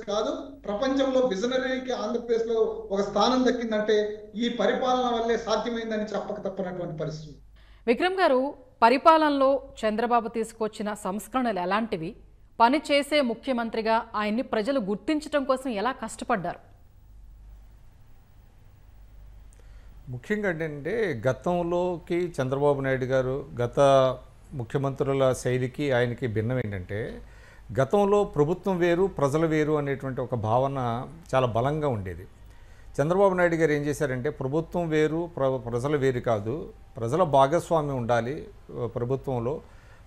కాదు ప్రపంచంలో విజనరీకి ఆంధ్రప్రదేశ్ లో ఒక స్థానం దక్కిందంటే ఈ పరిపాలన వల్లే సాధ్యమైందని చెప్పక తప్పనటువంటి పరిస్థితి. విక్రమ్ గారు, పరిపాలనలో చంద్రబాబు తీసుకొచ్చిన సంస్కరణలు ఎలాంటివి? పని చేసే ముఖ్యమంత్రిగా ఆయన్ని ప్రజలు గుర్తించడం కోసం ఎలా కష్టపడ్డారు? ముఖ్యంగా ఏంటంటే గతంలోకి చంద్రబాబు నాయుడు గారు గత ముఖ్యమంత్రుల శైలికి ఆయనకి భిన్నం ఏంటంటే, గతంలో ప్రభుత్వం వేరు ప్రజలు వేరు అనేటువంటి ఒక భావన చాలా బలంగా ఉండేది. చంద్రబాబు నాయుడు గారు ఏం చేశారంటే, ప్రభుత్వం వేరు ప్రజలు వేరు కాదు, ప్రజల భాగస్వామ్యం ఉండాలి ప్రభుత్వంలో,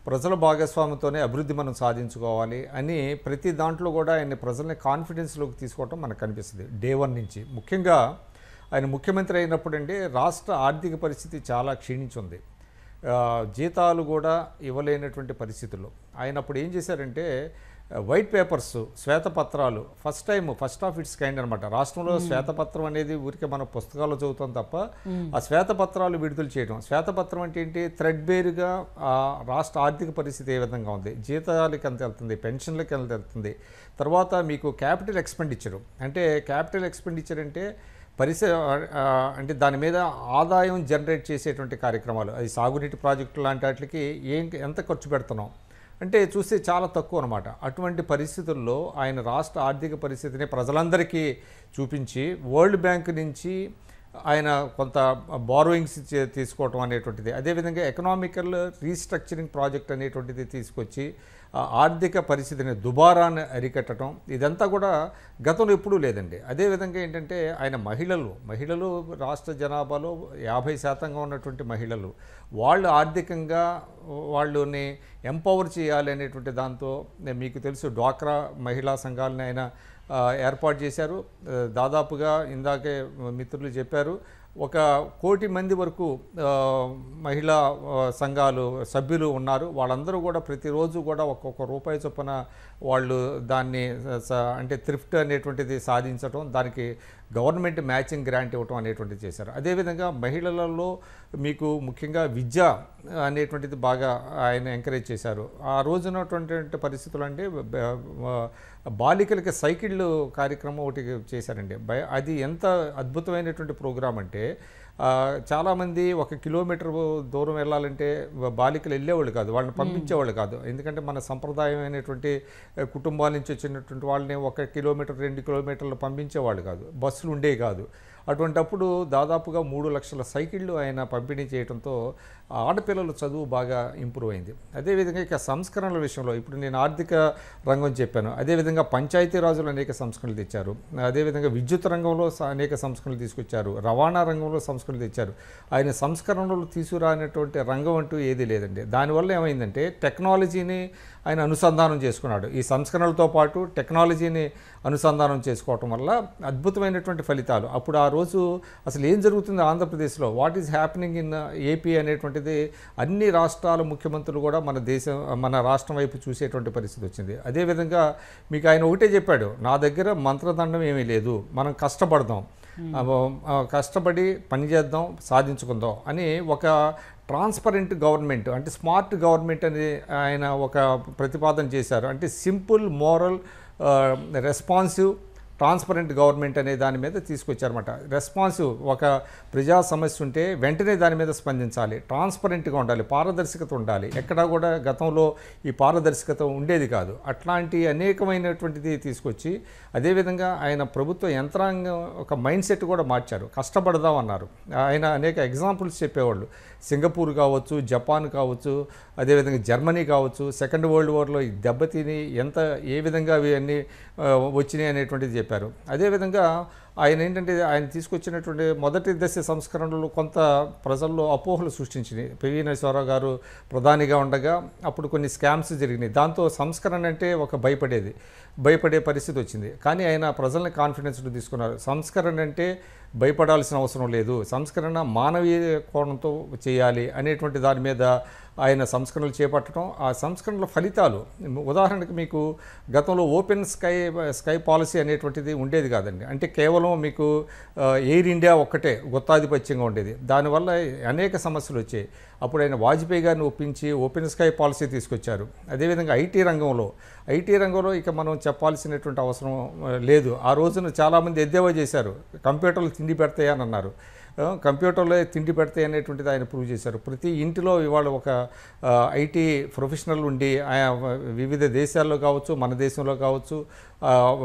ప్రజల భాగస్వామ్యంతోనే అభివృద్ధి మనం సాధించుకోవాలి అని ప్రతి దాంట్లో కూడా ఆయన ప్రజల్ని కాన్ఫిడెన్స్లోకి తీసుకోవటం మనకు కనిపిస్తుంది డే 1 నుంచి. ముఖ్యంగా ఆయన ముఖ్యమంత్రి అయినప్పుడు అంటే రాష్ట్ర ఆర్థిక పరిస్థితి చాలా క్షీణించింది. జీతాలు కూడా ఇవ్వలేనటువంటి పరిస్థితుల్లో ఆయన అప్పుడు ఏం చేశారంటే, వైట్ పేపర్స్, శ్వేతపత్రాలు ఫస్ట్ ఆఫ్ ఇట్స్ కైండ్ అనమాట. రాష్ట్రంలో శ్వేతపత్రం అనేది ఊరికే మన పుస్తకాల్లో చదువుతాం తప్ప ఆ శ్వేతపత్రాలు విడుదల చేయడం. శ్వేతపత్రం అంటే ఏంటి? థ్రెడ్బేర్గా రాష్ట్ర ఆర్థిక పరిస్థితి ఏ విధంగా ఉంది, జీతాలకి ఎంత వెళ్తుంది, పెన్షన్లకి ఎంత వెళ్తుంది, తర్వాత మీకు క్యాపిటల్ ఎక్స్పెండిచర్ అంటే అంటే దాని మీద ఆదాయం జనరేట్ చేసేటువంటి కార్యక్రమాలు, అది సాగునీటి ప్రాజెక్టు లాంటి వాటికి ఎంత ఖర్చు పెడుతున్నాం, అంటే చూస్తే చాలా తక్కువ అనమాట. అటువంటి పరిస్థితుల్లో ఆయన రాష్ట్ర ఆర్థిక పరిస్థితిని ప్రజలందరికీ చూపించి వరల్డ్ బ్యాంక్ నుంచి ఆయన కొంత బారోయింగ్స్ తీసుకోవటం అనేటువంటిది, అదేవిధంగా ఎకనామికల్ రీస్ట్రక్చరింగ్ ప్రాజెక్ట్ అనేటువంటిది తీసుకొచ్చి ఆర్థిక పరిస్థితిని దుబారాన్ని అరికట్టడం, ఇదంతా కూడా గతంలో ఎప్పుడూ లేదండి. అదేవిధంగా ఏంటంటే ఆయన మహిళలు రాష్ట్ర జనాభాలో 50% ఉన్నటువంటి మహిళలు, వాళ్ళు ఆర్థికంగా వాళ్ళని ఎంపవర్ చేయాలి అనేటువంటి దాంతో మీకు తెలుసు డ్వాక్రా మహిళా సంఘాలని ఆయన ఏర్పాటు చేశారు. దాదాపుగా ఇందాకే మిత్రులు చెప్పారు, 1 కోటి మంది వరకు మహిళా సంఘాలు సభ్యులు ఉన్నారు. వాళ్ళందరూ కూడా ప్రతిరోజు కూడా ఒక్కొక్క రూపాయి చొప్పున వాళ్ళు దాన్ని అంటే థ్రిఫ్ట్ అనేటువంటిది సాధించడం, దానికి గవర్నమెంట్ మ్యాచింగ్ గ్రాంట్ ఇవ్వటం అనేటువంటిది చేశారు. అదేవిధంగా మహిళలలో మీకు ముఖ్యంగా విద్య అనేటువంటిది బాగా ఆయన ఎంకరేజ్ చేశారు. ఆ రోజునటువంటి పరిస్థితులు అంటే బాలికలకి సైకిళ్ళు కార్యక్రమం ఒకటి చేశారండి. అది ఎంత అద్భుతమైనటువంటి ప్రోగ్రాం అంటే చాలామంది 1 కిలోమీటర్ దూరం వెళ్ళాలంటే బాలికలు వెళ్ళేవాళ్ళు కాదు, వాళ్ళని పంపించేవాళ్ళు కాదు. ఎందుకంటే మన సంప్రదాయమైనటువంటి కుటుంబాల నుంచి వచ్చినటువంటి వాళ్ళని 1 కిలోమీటర్ 2 కిలోమీటర్లు పంపించేవాళ్ళు కాదు, బస్సులు ఉండేవి కాదు. అటువంటప్పుడు దాదాపుగా 3 లక్షల సైకిళ్ళు ఆయన పంపిణీ చేయడంతో ఆడపిల్లల చదువు బాగా ఇంప్రూవ్ అయింది. అదేవిధంగా ఇక సంస్కరణల విషయంలో ఇప్పుడు నేను ఆర్థిక రంగం చెప్పాను, అదేవిధంగా పంచాయతీరాజులు అనేక సంస్కరణలు తెచ్చారు, అదేవిధంగా విద్యుత్ రంగంలో అనేక సంస్కరణలు తీసుకొచ్చారు, రవాణా రంగంలో సంస్కరణలు తెచ్చారు. ఆయన సంస్కరణలు తీసుకురానటువంటి రంగం అంటూ ఏదీ లేదండి. దానివల్ల ఏమైందంటే టెక్నాలజీని ఆయన అనుసంధానం చేసుకున్నాడు. ఈ సంస్కరణలతో పాటు టెక్నాలజీని అనుసంధానం చేసుకోవటం వల్ల అద్భుతమైనటువంటి ఫలితాలు. అప్పుడు ఆ రోజు అసలు ఏం జరుగుతుంది ఆంధ్రప్రదేశ్లో, what is happening in AP అనేటువంటిది అన్ని రాష్ట్రాల ముఖ్యమంత్రులు కూడా మన రాష్ట్రం వైపు చూసేటువంటి పరిస్థితి వచ్చింది. అదేవిధంగా మీకు ఆయన ఒకటే చెప్పాడు, నా దగ్గర మంత్రదండం ఏమీ లేదు, మనం కష్టపడదాం, కష్టపడి పనిచేద్దాం, సాధించుకుందాం అని ఒక ట్రాన్స్పరెంట్ గవర్నమెంట్ అంటే స్మార్ట్ గవర్నమెంట్ అని ఆయన ఒక ప్రతిపాదన చేశారు. అంటే simple, moral, responsive, transparent government అనే దాని మీద తీసుకొచ్చారన్నమాట. రెస్పాన్సివ్, ఒక ప్రజా సమస్య ఉంటే వెంటనే దాని మీద స్పందించాలి, ట్రాన్స్పరెంట్గా ఉండాలి, పారదర్శకత ఉండాలి. ఎక్కడా కూడా గతంలో ఈ పారదర్శకత ఉండేది కాదు. అట్లాంటి అనేకమైనటువంటిది తీసుకొచ్చి అదేవిధంగా ఆయన ప్రభుత్వ యంత్రాంగం ఒక మైండ్ సెట్ కూడా మార్చారు, కష్టపడదాం అన్నారు. ఆయన అనేక ఎగ్జాంపుల్స్ చెప్పేవాళ్ళు, సింగపూర్ కావచ్చు, జపాన్ కావచ్చు, అదేవిధంగా జర్మనీ కావచ్చు, సెకండ్ వరల్డ్ వార్లో దెబ్బతిని ఏ విధంగా అవన్నీ వచ్చినాయి అనేటువంటిది చెప్పారు. అదేవిధంగా ఆయన ఏంటంటే ఆయన తీసుకొచ్చినటువంటి మొదటి దశ సంస్కరణలు కొంత ప్రజల్లో అపోహలు సృష్టించినాయి. పివి నరసింహారావు గారు ప్రధానిగా ఉండగా అప్పుడు కొన్ని స్కామ్స్ జరిగినాయి. దాంతో సంస్కరణ అంటే భయపడే పరిస్థితి వచ్చింది. కానీ ఆయన ప్రజల్ని కాన్ఫిడెన్స్లో తీసుకున్నారు. సంస్కరణ అంటే భయపడాల్సిన అవసరం లేదు, సంస్కరణ మానవీయ కోణంతో చేయాలి అనేటువంటి దాని మీద ఆయన సంస్కరణలు చేపట్టడం, ఆ సంస్కరణల ఫలితాలు ఉదాహరణకు మీకు గతంలో ఓపెన్ స్కై పాలసీ అనేటువంటిది ఉండేది కాదండి. అంటే కేవలం మీకు ఎయిర్ ఇండియా ఒక్కటే గుత్తాధిపత్యంగా ఉండేది. దానివల్ల అనేక సమస్యలు వచ్చాయి. అప్పుడు ఆయన వాజ్పేయి గారిని ఒప్పించి ఓపెన్ స్కై పాలసీ తీసుకొచ్చారు. అదేవిధంగా ఐటీ రంగంలో ఇక మనం చెప్పాల్సినటువంటి అవసరం లేదు. ఆ రోజున చాలామంది ఎద్దేవా చేశారు, కంప్యూటర్లు తిండి పెడతాయని అన్నారు. కంప్యూటర్లో తిండి పెడతాయి అనేటువంటిది ఆయన ప్రూవ్ చేశారు. ప్రతి ఇంటిలో ఇవాళ ఒక ఐటీ ప్రొఫెషనల్ ఉండి వివిధ దేశాల్లో కావచ్చు, మన దేశంలో కావచ్చు,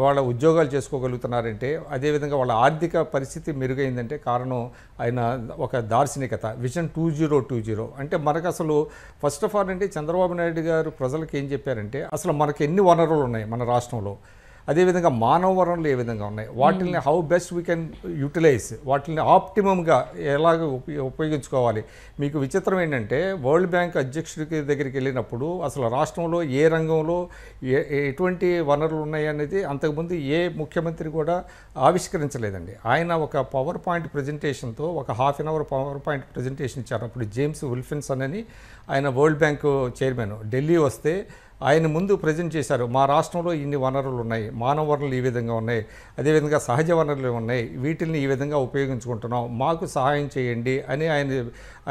వాళ్ళ ఉద్యోగాలు చేసుకోగలుగుతున్నారంటే, అదేవిధంగా వాళ్ళ ఆర్థిక పరిస్థితి మెరుగైందంటే కారణం ఆయన ఒక దార్శనికత, విజన్ 2020. అంటే మనకు అసలు ఫస్ట్ ఆఫ్ ఆల్ అంటే చంద్రబాబు నాయుడు గారు ప్రజలకు ఏం చెప్పారంటే, అసలు మనకి ఎన్ని వనరులు ఉన్నాయి మన రాష్ట్రంలో, అదేవిధంగా మానవ వనరులు ఏ విధంగా ఉన్నాయి, వాటిని how best we can utilise, వాటిని ఆప్టిమంగా ఎలాగ ఉపయోగించుకోవాలి. మీకు విచిత్రం ఏంటంటే వరల్డ్ బ్యాంక్ అధ్యక్షుడికి దగ్గరికి వెళ్ళినప్పుడు అసలు రాష్ట్రంలో ఏ రంగంలో ఎటువంటి వనరులు ఉన్నాయి అనేది అంతకుముందు ఏ ముఖ్యమంత్రి కూడా ఆవిష్కరించలేదండి. ఆయన ఒక పవర్ పాయింట్ ప్రజెంటేషన్తో ఒక ½ అవర్ పవర్ పాయింట్ ప్రజెంటేషన్ ఇచ్చారు. అప్పుడు జేమ్స్ విల్కిన్సన్ అని ఆయన వరల్డ్ బ్యాంక్ చైర్మన్ ఢిల్లీ వస్తే ఆయన ముందు ప్రజెంట్ చేశారు, మా రాష్ట్రంలో ఇన్ని వనరులు ఉన్నాయి, మానవ వనరులు ఈ విధంగా ఉన్నాయి, అదేవిధంగా సహజ వనరులు ఉన్నాయి, వీటిని ఈ విధంగా ఉపయోగించుకుంటున్నాం, మాకు సహాయం చేయండి అని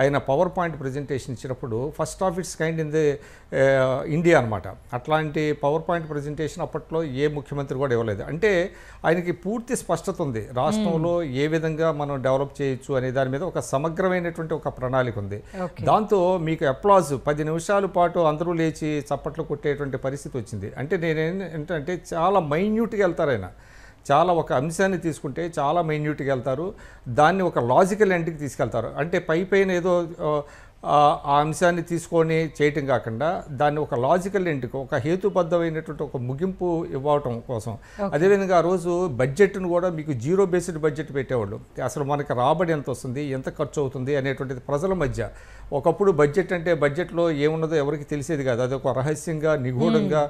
ఆయన పవర్ పాయింట్ ప్రజెంటేషన్ ఇచ్చినప్పుడు first of its kind in the India అనమాట. అట్లాంటి పవర్ పాయింట్ ప్రజెంటేషన్ అప్పట్లో ఏ ముఖ్యమంత్రి కూడా ఇవ్వలేదు. అంటే ఆయనకి పూర్తి స్పష్టత ఉంది, రాష్ట్రంలో ఏ విధంగా మనం డెవలప్ చేయొచ్చు అనే దాని మీద ఒక సమగ్రమైనటువంటి ఒక ప్రణాళిక ఉంది. దాంతో మీకు అప్లాజ్ 10 నిమిషాల పాటు అందరూ లేచి చప్పట్లు కొట్టేటువంటి పరిస్థితి వచ్చింది. అంటే ఏంటంటే చాలా మైన్యూట్గా వెళ్తారు ఆయన. చాలా ఒక అంశాన్ని తీసుకుంటే చాలా మైన్యూట్గా వెళ్తారు, దాన్ని ఒక లాజికల్ ఎండ్కి తీసుకెళ్తారు. అంటే పైన ఏదో ఆ అంశాన్ని తీసుకొని చేయటం కాకుండా దాన్ని ఒక లాజికల్ ఎండ్కి, ఒక హేతుబద్ధమైనటువంటి ఒక ముగింపు ఇవ్వటం కోసం. అదేవిధంగా ఆ రోజు బడ్జెట్ను కూడా మీకు జీరో బేస్డ్ బడ్జెట్ పెట్టేవాళ్ళు. అసలు మనకి రాబడి ఎంత వస్తుంది, ఎంత ఖర్చు అవుతుంది అనేటువంటిది ప్రజల మధ్య. ఒకప్పుడు బడ్జెట్ అంటే బడ్జెట్లో ఏమున్నదో ఎవరికి తెలిసేది కాదు, అది ఒక రహస్యంగా, నిగూఢంగా,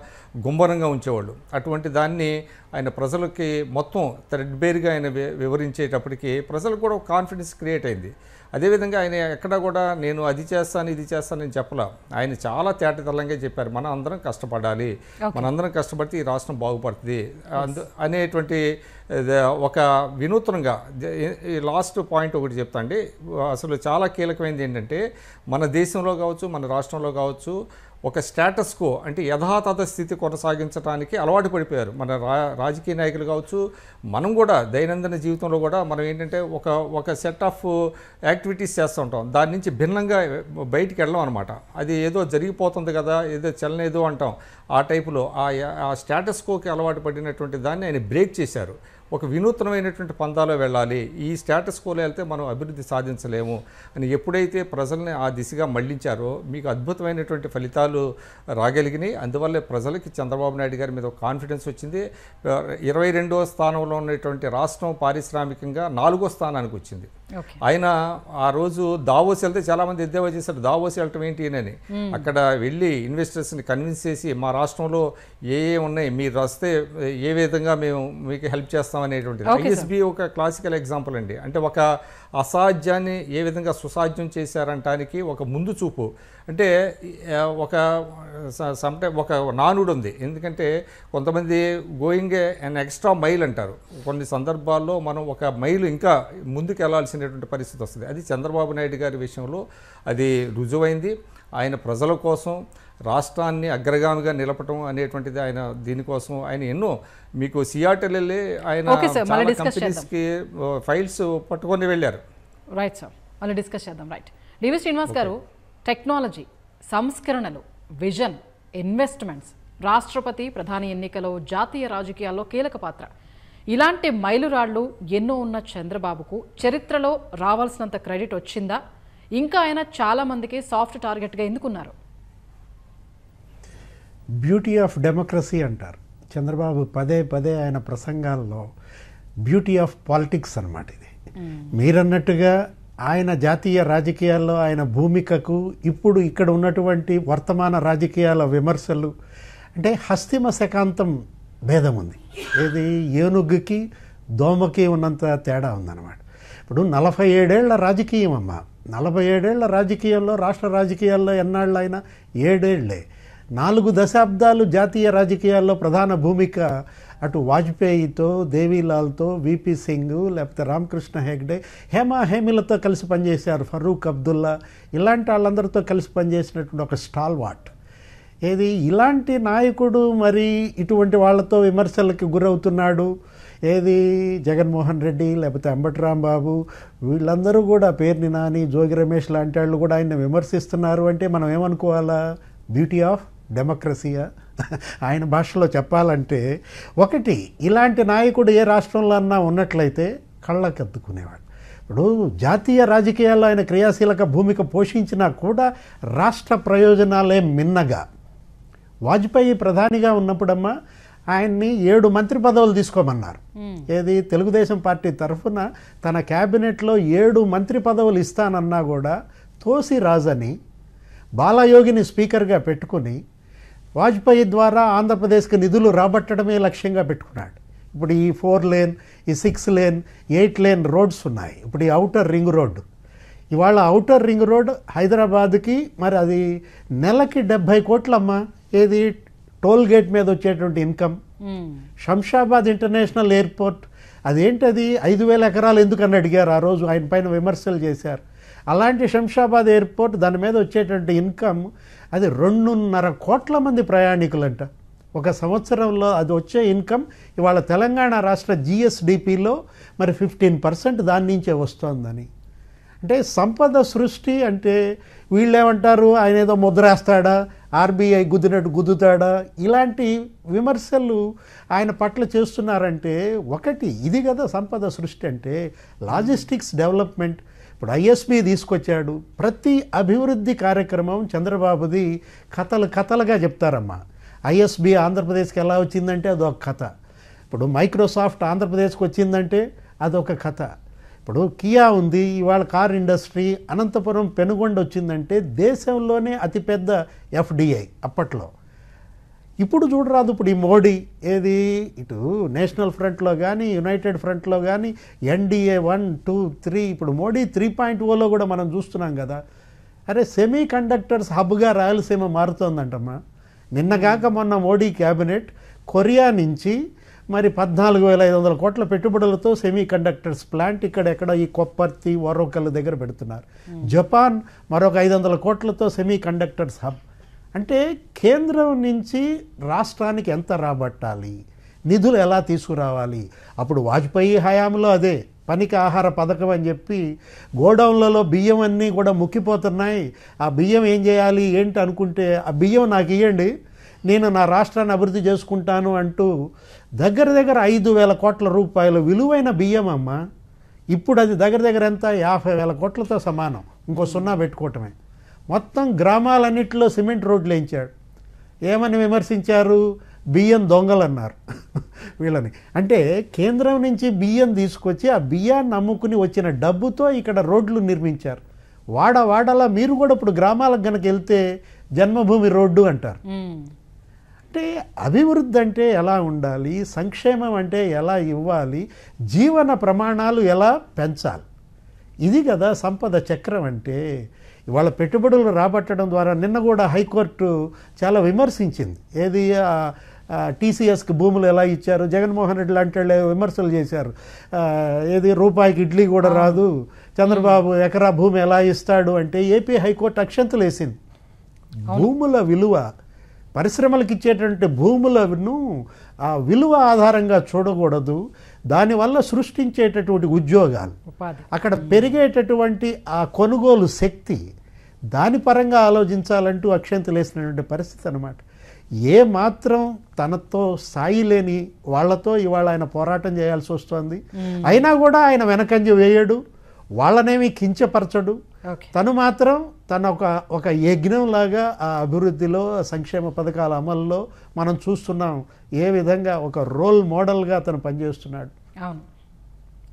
గుంభనంగా ఉంచేవాళ్ళు. అటువంటి దాన్ని ఆయన ప్రజలకి మొత్తం థ్రెడ్బేర్గా ఆయన వివరించేటప్పటికి ప్రజలకు కూడా ఒక కాన్ఫిడెన్స్ క్రియేట్ అయింది. అదేవిధంగా ఆయన ఎక్కడా కూడా నేను అది చేస్తాను ఇది చేస్తానని చెప్పలా. ఆయన చాలా తేటతెల్లంగా చెప్పారు, మన అందరం కష్టపడాలి, మనందరం కష్టపడితే ఈ రాష్ట్రం బాగుపడుతుంది అనేటువంటి ఒక వినూత్నంగా. ఈ లాస్ట్ పాయింట్ ఒకటి చెప్తా అండి. అసలు చాలా కీలకమైనది ఏంటంటే మన దేశంలో కావచ్చు, మన రాష్ట్రంలో కావచ్చు, ఒక స్టేటస్ కో అంటే యథాతథ స్థితి కొనసాగించడానికి అలవాటు పడిపోయారు మన రాజకీయ నాయకులు కావచ్చు. మనం కూడా దైనందిన జీవితంలో కూడా మనం ఏంటంటే ఒక సెట్ ఆఫ్ యాక్టివిటీస్ చేస్తూ ఉంటాం, దాని నుంచి భిన్నంగా బయటికి వెళ్ళాం అనమాట. అది ఏదో జరిగిపోతుంది కదా, ఏదో చెల్లనేదో అంటాం, ఆ టైపులో ఆ స్టేటస్ కోకి అలవాటు పడినటువంటి దాన్ని ఆయన బ్రేక్ చేశారు. ఒక వినూత్నమైనటువంటి పందాలో వెళ్ళాలి, ఈ స్టేటస్ కోలో వెళ్తే మనం అభివృద్ధి సాధించలేము అని ఎప్పుడైతే ప్రజల్ని ఆ దిశగా మళ్లించారో మీకు అద్భుతమైనటువంటి ఫలితాలు రాగలిగినాయి. అందువల్లే ప్రజలకి చంద్రబాబు నాయుడు గారి మీద ఒక కాన్ఫిడెన్స్ వచ్చింది. 22వ స్థానంలో ఉన్నటువంటి రాష్ట్రం పారిశ్రామికంగా 4వ స్థానానికి వచ్చింది. ఆయన ఆ రోజు దావోస్ వెళ్తే చాలామంది ఎద్దేవా చేశారు, దావోస్ వెళ్ళటం ఏంటి అని. అక్కడ వెళ్ళి ఇన్వెస్టర్స్ని కన్విన్స్ చేసి మా రాష్ట్రంలో ఏ ఉన్నాయి, మీరు వస్తే ఏ విధంగా మేము మీకు హెల్ప్ చేస్తాం అనేటువంటిది. ఐఎస్బి ఒక క్లాసికల్ ఎగ్జాంపుల్ అండి. అంటే ఒక అసాధ్యాన్ని ఏ విధంగా సుసాధ్యం చేశారంటానికి ఒక ముందు చూపు. అంటే ఒక నానుడు ఉంది. ఎందుకంటే కొంతమంది గోయింగ్ అన్ ఎక్స్ట్రా మైల్ అంటారు. కొన్ని సందర్భాల్లో మనం ఒక మైలు ఇంకా ముందుకు వెళ్ళాల్సినటువంటి పరిస్థితి వస్తుంది. అది చంద్రబాబు నాయుడు గారి విషయంలో అది రుజువైంది. ఆయన ప్రజల కోసం రాష్ట్రాన్ని అగ్రగామిగా నిలపటం అనేటువంటిది ఆయన దీనికోసం ఆయన ఎన్నో మీకు సియాటల్ వెళ్ళి ఆయన కంపెనీస్కి ఫైల్స్ పట్టుకొని వెళ్ళారు. రైట్ సార్, మళ్ళీ డిస్కస్ చేద్దాం. రైట్, డివి శ్రీనివాస్ గారు, టెక్నాలజీ, సంస్కరణలు, విజన్, ఇన్వెస్ట్మెంట్స్, రాష్ట్రపతి ప్రధాని ఎన్నికలో, జాతీయ రాజకీయాల్లో కీలక పాత్ర, ఇలాంటి మైలురాళ్లు ఎన్నో ఉన్న చంద్రబాబుకు చరిత్రలో రావాల్సినంత క్రెడిట్ వచ్చిందా? ఇంకా ఆయన చాలామందికి సాఫ్ట్ టార్గెట్గా ఎందుకున్నారు? బ్యూటీ ఆఫ్ డెమోక్రసీ అంటారు చంద్రబాబు పదే పదే ఆయన ప్రసంగాల్లో. బ్యూటీ ఆఫ్ పాలిటిక్స్ అన్నమాట ఇది. మీరన్నట్టుగా ఆయన జాతీయ రాజకీయాల్లో ఆయన భూమికకు ఇప్పుడు ఇక్కడ ఉన్నటువంటి వర్తమాన రాజకీయాల విమర్శలు అంటే హస్తిమ శకాంతం భేదం ఉంది. ఏది ఏనుగుకి దోమకి ఉన్నంత తేడా ఉందన్నమాట. ఇప్పుడు 47 ఏళ్ల రాజకీయం అమ్మ, 47 ఏళ్ల రాజకీయాల్లో, రాష్ట్ర రాజకీయాల్లో ఎన్నాళ్ళు అయినా 7 ఏళ్లే. 4 దశాబ్దాలు జాతీయ రాజకీయాల్లో ప్రధాన భూమిక అటు వాజ్పేయితో, దేవీలాల్తో, విపి సింగ్, లేకపోతే రామకృష్ణ హెగ్డే, హేమలతో కలిసి పనిచేశారు, ఫరూక్ అబ్దుల్లా, ఇలాంటి వాళ్ళందరితో కలిసి పనిచేసినటువంటి ఒక స్టాల్వాట్. ఏది ఇలాంటి నాయకుడు మరి ఇటువంటి వాళ్ళతో విమర్శలకు గురవుతున్నాడు. ఏది జగన్మోహన్ రెడ్డి, లేకపోతే అంబటి రాంబాబు, వీళ్ళందరూ కూడా పేర్ని నాని, జోగి రమేష్ లాంటి వాళ్ళు కూడా ఆయన విమర్శిస్తున్నారు అంటే మనం ఏమనుకోవాలా? Beauty of డెమోక్రసీయా? ఆయన భాషలో చెప్పాలంటే ఒకటి, ఇలాంటి నాయకుడు ఏ రాష్ట్రంలో అన్నా ఉన్నట్లయితే కళ్ళకద్దుకునేవాడు. ఇప్పుడు జాతీయ రాజకీయాల్లో ఆయన క్రియాశీలక భూమిక పోషించినా కూడా రాష్ట్ర ప్రయోజనాలే మిన్నగా. వాజ్పేయి ప్రధానిగా ఉన్నప్పుడమ్మా ఆయన్ని 7 మంత్రి పదవులు తీసుకోమన్నారు. ఏది తెలుగుదేశం పార్టీ తరఫున తన క్యాబినెట్లో 7 మంత్రి పదవులు ఇస్తానన్నా కూడా తోసి రాజని బాలయోగిని స్పీకర్గా పెట్టుకుని వాజ్పేయి ద్వారా ఆంధ్రప్రదేశ్కి నిధులు రాబట్టడమే లక్ష్యంగా పెట్టుకున్నాడు. ఇప్పుడు ఈ 4 లేన్, ఈ 6 లేన్, 8 లేన్ రోడ్స్ ఉన్నాయి. ఇప్పుడు ఈ ఔటర్ రింగ్ రోడ్డు, ఇవాళ ఔటర్ రింగ్ రోడ్ హైదరాబాద్కి మరి అది నెలకి 70 కోట్లమ్మా. ఏది టోల్ గేట్ మీద వచ్చేటువంటి ఇన్కమ్. శంషాబాద్ ఇంటర్నేషనల్ ఎయిర్పోర్ట్ అదేంటది 5,000 ఎకరాలు ఎందుకని అడిగారు ఆ రోజు, ఆయన పైన విమర్శలు చేశారు. అలాంటి శంషాబాద్ ఎయిర్పోర్ట్ దాని మీద వచ్చేటువంటి ఇన్కమ్ అది 2.5 కోట్ల మంది ప్రయాణికులంట ఒక సంవత్సరంలో. అది వచ్చే ఇన్కమ్ ఇవాళ తెలంగాణ రాష్ట్ర జిఎస్డిపిలో మరి 15% దాని నుంచే వస్తుందని. అంటే సంపద సృష్టి అంటే వీళ్ళేమంటారు, ఆయన ఏదో ముద్రేస్తాడా, ఆర్బీఐ గుద్దినట్టు గుద్దుతాడా, ఇలాంటి విమర్శలు ఆయన పట్ల చేస్తున్నారంటే ఒకటి ఇది కదా సంపద సృష్టి అంటే, లాజిస్టిక్స్ డెవలప్మెంట్. ఇప్పుడు ఐఎస్బి తీసుకొచ్చాడు. ప్రతి అభివృద్ధి కార్యక్రమం చంద్రబాబుది కథలుగా చెప్తారమ్మా. ఐఎస్బి ఆంధ్రప్రదేశ్కి ఎలా వచ్చిందంటే అదొక కథ. ఇప్పుడు మైక్రోసాఫ్ట్ ఆంధ్రప్రదేశ్కి వచ్చిందంటే అదొక కథ. ఇప్పుడు కియా ఉంది, ఇవాళ కార్ ఇండస్ట్రీ. అనంతపురం పెనుగొండ వచ్చిందంటే దేశంలోనే అతిపెద్ద ఎఫ్డిఐ అప్పట్లో. ఇప్పుడు చూడరాదు, ఇప్పుడు ఈ మోడీ ఏది ఇటు నేషనల్ ఫ్రంట్లో కానీ యునైటెడ్ ఫ్రంట్లో కానీ ఎన్డీఏ 1, 2, 3, ఇప్పుడు మోడీ 3.0లో కూడా మనం చూస్తున్నాం కదా. అరే సెమీ కండక్టర్స్ హబ్గా రాయలసీమ మారుతోందంటమ్మా. నిన్నగాక మొన్న మోడీ క్యాబినెట్ కొరియా నుంచి మరి 14,500 కోట్ల పెట్టుబడులతో సెమీ కండక్టర్స్ ప్లాంట్ ఎక్కడ ఈ కొప్పర్తి వరోకల్ దగ్గర పెడుతున్నారు. జపాన్ మరొక 500 కోట్లతో సెమీ కండక్టర్స్ హబ్. అంటే కేంద్రం నుంచి రాష్ట్రానికి ఎంత రాబట్టాలి, నిధులు ఎలా తీసుకురావాలి. అప్పుడు వాజ్పేయి హయాంలో అదే పనికి ఆహార పథకం అని చెప్పి గోడౌన్లలో బియ్యం అన్నీ కూడా ముక్కిపోతున్నాయి. ఆ బియ్యం ఏం చేయాలి ఏంటి అనుకుంటే, ఆ బియ్యం నాకు ఇవ్వండి, నేను నా రాష్ట్రాన్ని అభివృద్ధి చేసుకుంటాను అంటూ దగ్గర 5,000 కోట్ల రూపాయల విలువైన బియ్యం అమ్మ. ఇప్పుడు అది దగ్గర ఎంత 50,000 కోట్లతో సమానం. ఇంకో సున్నా పెట్టుకోవటమే. మొత్తం గ్రామాలన్నింటిలో సిమెంట్ రోడ్లు వేయించాడు. ఏమని విమర్శించారు? బియ్యం దొంగలు అన్నారు వీళ్ళని. అంటే కేంద్రం నుంచి బియ్యం తీసుకొచ్చి ఆ బియ్యాన్ని అమ్ముకుని వచ్చిన డబ్బుతో ఇక్కడ రోడ్లు నిర్మించారు. వాడలా మీరు కూడా ఇప్పుడు గ్రామాలకు కనుక వెళ్తే జన్మభూమి రోడ్డు అంటారు. అంటే అభివృద్ధి అంటే ఎలా ఉండాలి, సంక్షేమం అంటే ఎలా ఇవ్వాలి, జీవన ప్రమాణాలు ఎలా పెంచాలి, ఇది కదా సంపద చక్రం అంటే. ఇవాళ పెట్టుబడులు రాబట్టడం ద్వారా నిన్న కూడా హైకోర్టు చాలా విమర్శించింది. ఏది టీసీఎస్కి భూములు ఎలా ఇచ్చారు, జగన్మోహన్ రెడ్డి లాంటి వాళ్ళు విమర్శలు చేశారు. ఏది రూపాయికి ఇడ్లీ కూడా రాదు, చంద్రబాబు ఎకరా భూమి ఎలా ఇస్తాడు అంటే ఏపీ హైకోర్టు అక్షంతలు వేసింది. భూముల విలువ, పరిశ్రమలకు ఇచ్చేటువంటి భూములను ఆ విలువ ఆధారంగా చూడకూడదు. దానివల్ల సృష్టించేటటువంటి ఉద్యోగాలు, అక్కడ పెరిగేటటువంటి ఆ కొనుగోలు శక్తి, దాని పరంగా ఆలోచించాలంటూ అక్షంతలు వేసినటువంటి పరిస్థితి అన్నమాట. ఏ మాత్రం తనతో స్థాయి లేని వాళ్లతో ఇవాళ ఆయన పోరాటం చేయాల్సి వస్తుంది. అయినా కూడా ఆయన వెనకంజ వేయడు, వాళ్ళనేమి కించపరచడు. తను మాత్రం తన ఒక యజ్ఞంలాగా ఆ అభివృద్ధిలో, సంక్షేమ పథకాల అమల్లో మనం చూస్తున్నాం ఏ విధంగా ఒక రోల్ మోడల్గా అతను పనిచేస్తున్నాడు. అవును,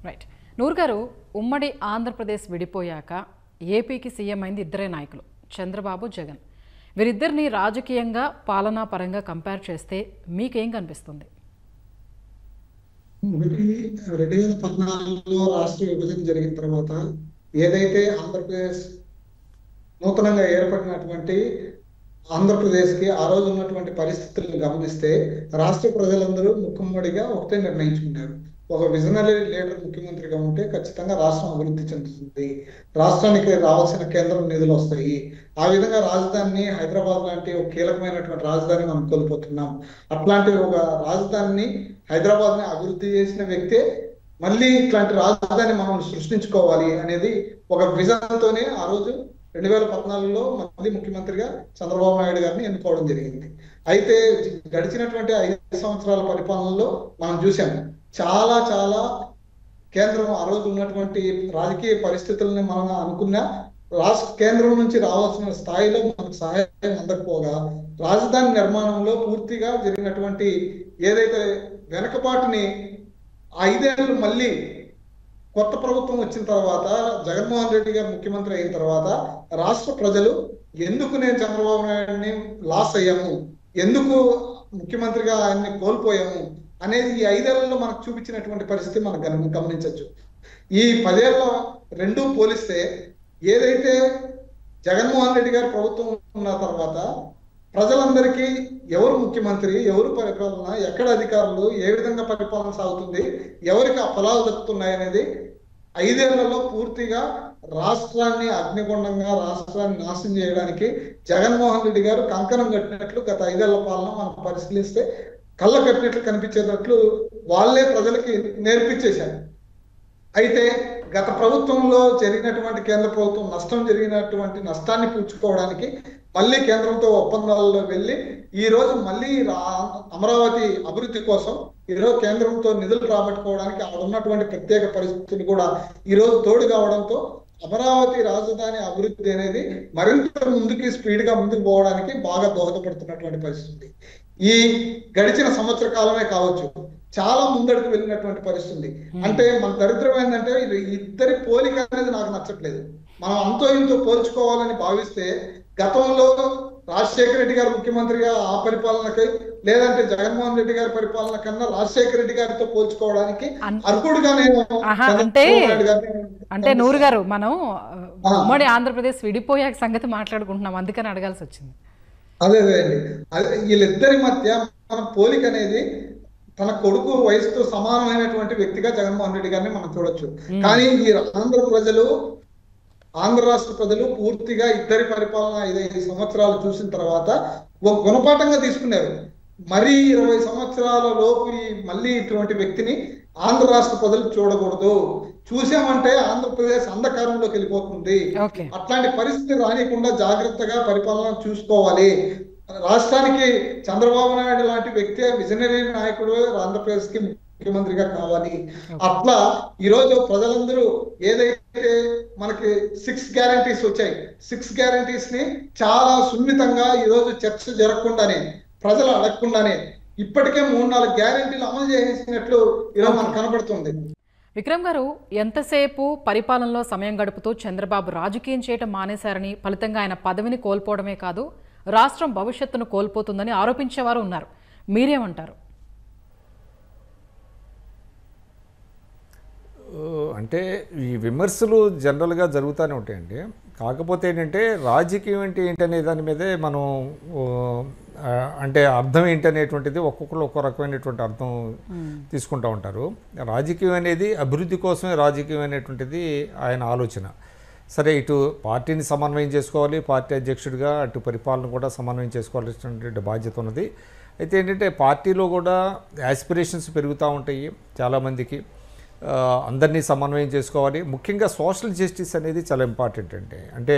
రైట్. నూర్ గారు, ఉమ్మడి ఆంధ్రప్రదేశ్ విడిపోయాక ఏపీకి సీఎం అయింది ఇద్దరే నాయకులు, చంద్రబాబు, జగన్. వీరిద్దరిని రాజకీయంగా పాలనా పరంగా కంపేర్ చేస్తే మీకేం కనిపిస్తుంది? 2014లో రాష్ట్ర విభజన జరిగిన తర్వాత ఏదైతే ఆంధ్రప్రదేశ్ నూతనంగా ఏర్పడినటువంటి ఆంధ్రప్రదేశ్కి ఆ రోజు ఉన్నటువంటి పరిస్థితులను గమనిస్తే రాష్ట్ర ప్రజలందరూ ముఖ్యమంత్రిగా ఒకటే నిర్ణయించుకున్నారు. ఒక విజనరీ లీడర్ ముఖ్యమంత్రిగా ఉంటే ఖచ్చితంగా రాష్ట్రం అభివృద్ధి చెందుతుంది, రాష్ట్రానికి రావాల్సిన కేంద్రం నిధులు వస్తాయి. ఆ విధంగా రాజధానిని హైదరాబాద్ లాంటి ఒక కీలకమైనటువంటి రాజధాని మనం కోల్పోతున్నాం. అట్లాంటి ఒక రాజధానిని హైదరాబాద్ని అభివృద్ధి చేసిన వ్యక్తే మళ్ళీ ఇట్లాంటి రాజధాని మనం సృష్టించుకోవాలి అనేది ఒక విజన్తోనే ఆ రోజు 2014లో మళ్ళీ ముఖ్యమంత్రిగా చంద్రబాబు నాయుడు గారిని ఎన్నుకోవడం జరిగింది. అయితే గడిచినటువంటి 5 సంవత్సరాల పరిపాలనలో మనం చూసాము, చాలా కేంద్రం ఆ రోజు ఉన్నటువంటి రాజకీయ పరిస్థితులని మనం అనుకున్న రాష్ట్ర కేంద్రం నుంచి రావాల్సిన స్థాయిలో మనకు సహాయం అందకపోగా రాజధాని నిర్మాణంలో పూర్తిగా జరిగినటువంటి ఏదైతే వెనకబాటుని 5 ఏళ్ళు మళ్ళీ కొత్త ప్రభుత్వం వచ్చిన తర్వాత జగన్మోహన్ రెడ్డి గారు ముఖ్యమంత్రి అయిన తర్వాత రాష్ట్ర ప్రజలు ఎందుకు నేను చంద్రబాబు నాయుడిని లాస్ అయ్యాము, ఎందుకు ముఖ్యమంత్రిగా ఆయన్ని కోల్పోయాము అనేది ఈ 5 ఏళ్లలో మనకు చూపించినటువంటి పరిస్థితి మనం గమనించవచ్చు. ఈ 10 ఏళ్ళ రెండూ పోలిస్తే ఏదైతే జగన్మోహన్ రెడ్డి గారి ప్రభుత్వం ఉన్న తర్వాత ప్రజలందరికీ ఎవరు ముఖ్యమంత్రి, ఎవరు పరిపాలన, ఎక్కడ అధికారులు, ఏ విధంగా పరిపాలన సాగుతుంది, ఎవరికి ఆ ఫలాలు దక్కుతున్నాయి అనేది 5 ఏళ్లలో పూర్తిగా రాష్ట్రాన్ని అగ్నిగుండంగా, రాష్ట్రాన్ని నాశనం చేయడానికి జగన్మోహన్ రెడ్డి గారు కంకణం కట్టినట్లు గత 5 ఏళ్ల పాలన మనం పరిశీలిస్తే కళ్ళ కట్టినట్లు కనిపించేటట్లు వాళ్ళే ప్రజలకి నేర్పించేశారు. అయితే గత ప్రభుత్వంలో జరిగినటువంటి కేంద్ర ప్రభుత్వం జరిగినటువంటి నష్టాన్ని పూడ్చుకోవడానికి మళ్ళీ కేంద్రంతో ఒప్పందాల్లో వెళ్ళి ఈ రోజు మళ్ళీ అమరావతి అభివృద్ధి కోసం ఈ రోజు కేంద్రంతో నిధులు రాబట్టుకోవడానికి అక్కడ ఉన్నటువంటి ప్రత్యేక పరిస్థితులు కూడా ఈ రోజు తోడు కావడంతో అమరావతి రాజధాని అభివృద్ధి అనేది మరింత ముందుకి స్పీడ్ గా ముందుకు పోవడానికి బాగా దోహదపడుతున్నటువంటి పరిస్థితి. ఈ గడిచిన సంవత్సర కాలమే కావచ్చు, చాలా ముందడుకు వెళ్ళినటువంటి పరిస్థితి. అంటే మన దరిద్రం ఏంటంటే ఇద్దరి పోలిక అనేది నాకు నచ్చట్లేదు. మనం అంతో ఇంతో పోల్చుకోవాలని భావిస్తే గతంలో రాజశేఖర రెడ్డి గారు ముఖ్యమంత్రిగా ఆ పరిపాలనకై లేదంటే జగన్మోహన్ రెడ్డి గారి పరిపాలన కన్నా రాజశేఖర రెడ్డి గారితో పోల్చుకోవడానికి అర్హుడుగా నేను అంటే నూరు గారు మనం ఉమ్మడి ఆంధ్రప్రదేశ్ విడిపోయాక సంగతి మాట్లాడుకుంటున్నాం, అందుకని అడగాల్సి వచ్చింది. అదే అండి, వీళ్ళిద్దరి మధ్య మన పోలిక అనేది తన కొడుకు వయసుతో సమానమైనటువంటి వ్యక్తిగా జగన్మోహన్ రెడ్డి గారిని మనం చూడొచ్చు. కానీ ఈ ఆంధ్ర రాష్ట్ర ప్రజలు పూర్తిగా ఇద్దరి పరిపాలన 5 సంవత్సరాలు చూసిన తర్వాత ఒక గుణపాఠంగా తీసుకున్నారు. మరీ 20 సంవత్సరాల లోపు మళ్ళీ ఇటువంటి వ్యక్తిని ఆంధ్ర రాష్ట్ర ప్రజలు చూడకూడదు. చూసామంటే ఆంధ్రప్రదేశ్ అంధకారంలోకి వెళ్ళిపోతుంది. అట్లాంటి పరిస్థితి రానికుండా జాగ్రత్తగా పరిపాలన చూసుకోవాలి. రాష్ట్రానికి చంద్రబాబు నాయుడు లాంటి వ్యక్తి విజనరీ నాయకుడు ఆంధ్రప్రదేశ్ కి ముఖ్యమంత్రిగా కావాలి. అట్లా ఈరోజు ప్రజలందరూ ఏదైతే మనకి 6 గ్యారంటీస్ వచ్చాయి, 6 గ్యారంటీస్ ని చాలా సున్నితంగా ఈరోజు చర్చ జరగకుండానే ప్రజలు అడగకుండానే ఇప్పటికే 3-4 గ్యారంటీలు అమలు చేసినట్లు ఈరోజు మనకు కనబడుతుంది. విక్రమ్ గారు, ఎంతసేపు పరిపాలనలో సమయం గడుపుతూ చంద్రబాబు రాజకీయం చేయటం మానేశారని, ఫలితంగా ఆయన పదవిని కోల్పోవడమే కాదు రాష్ట్రం భవిష్యత్తును కోల్పోతుందని ఆరోపించేవారు ఉన్నారు. మీరేమంటారు? అంటే ఈ విమర్శలు జనరల్గా జరుగుతూనే ఉంటాయండి. కాకపోతే ఏంటంటే రాజకీయం అంటే ఏంటనే దాని మీదే మనం అంటే అర్థం ఏంటనేటువంటిది ఒక్కొక్కరు ఒక్కో రకమైనటువంటి అర్థం తీసుకుంటూ ఉంటారు. రాజకీయం అనేది అభివృద్ధి కోసమే రాజకీయం అనేటువంటిది ఆయన ఆలోచన. సరే, ఇటు పార్టీని సమన్వయం చేసుకోవాలి, పార్టీ అధ్యక్షుడిగా అటు పరిపాలన కూడా సమన్వయం చేసుకోవాల్సినటువంటి బాధ్యత ఉన్నది. అయితే ఏంటంటే పార్టీలో కూడా యాస్పిరేషన్స్ పెరుగుతూ ఉంటాయి చాలామందికి. అందరినీ సమన్వయం చేసుకోవాలి. ముఖ్యంగా సోషల్ జస్టిస్ అనేది చాలా ఇంపార్టెంట్ అండి. అంటే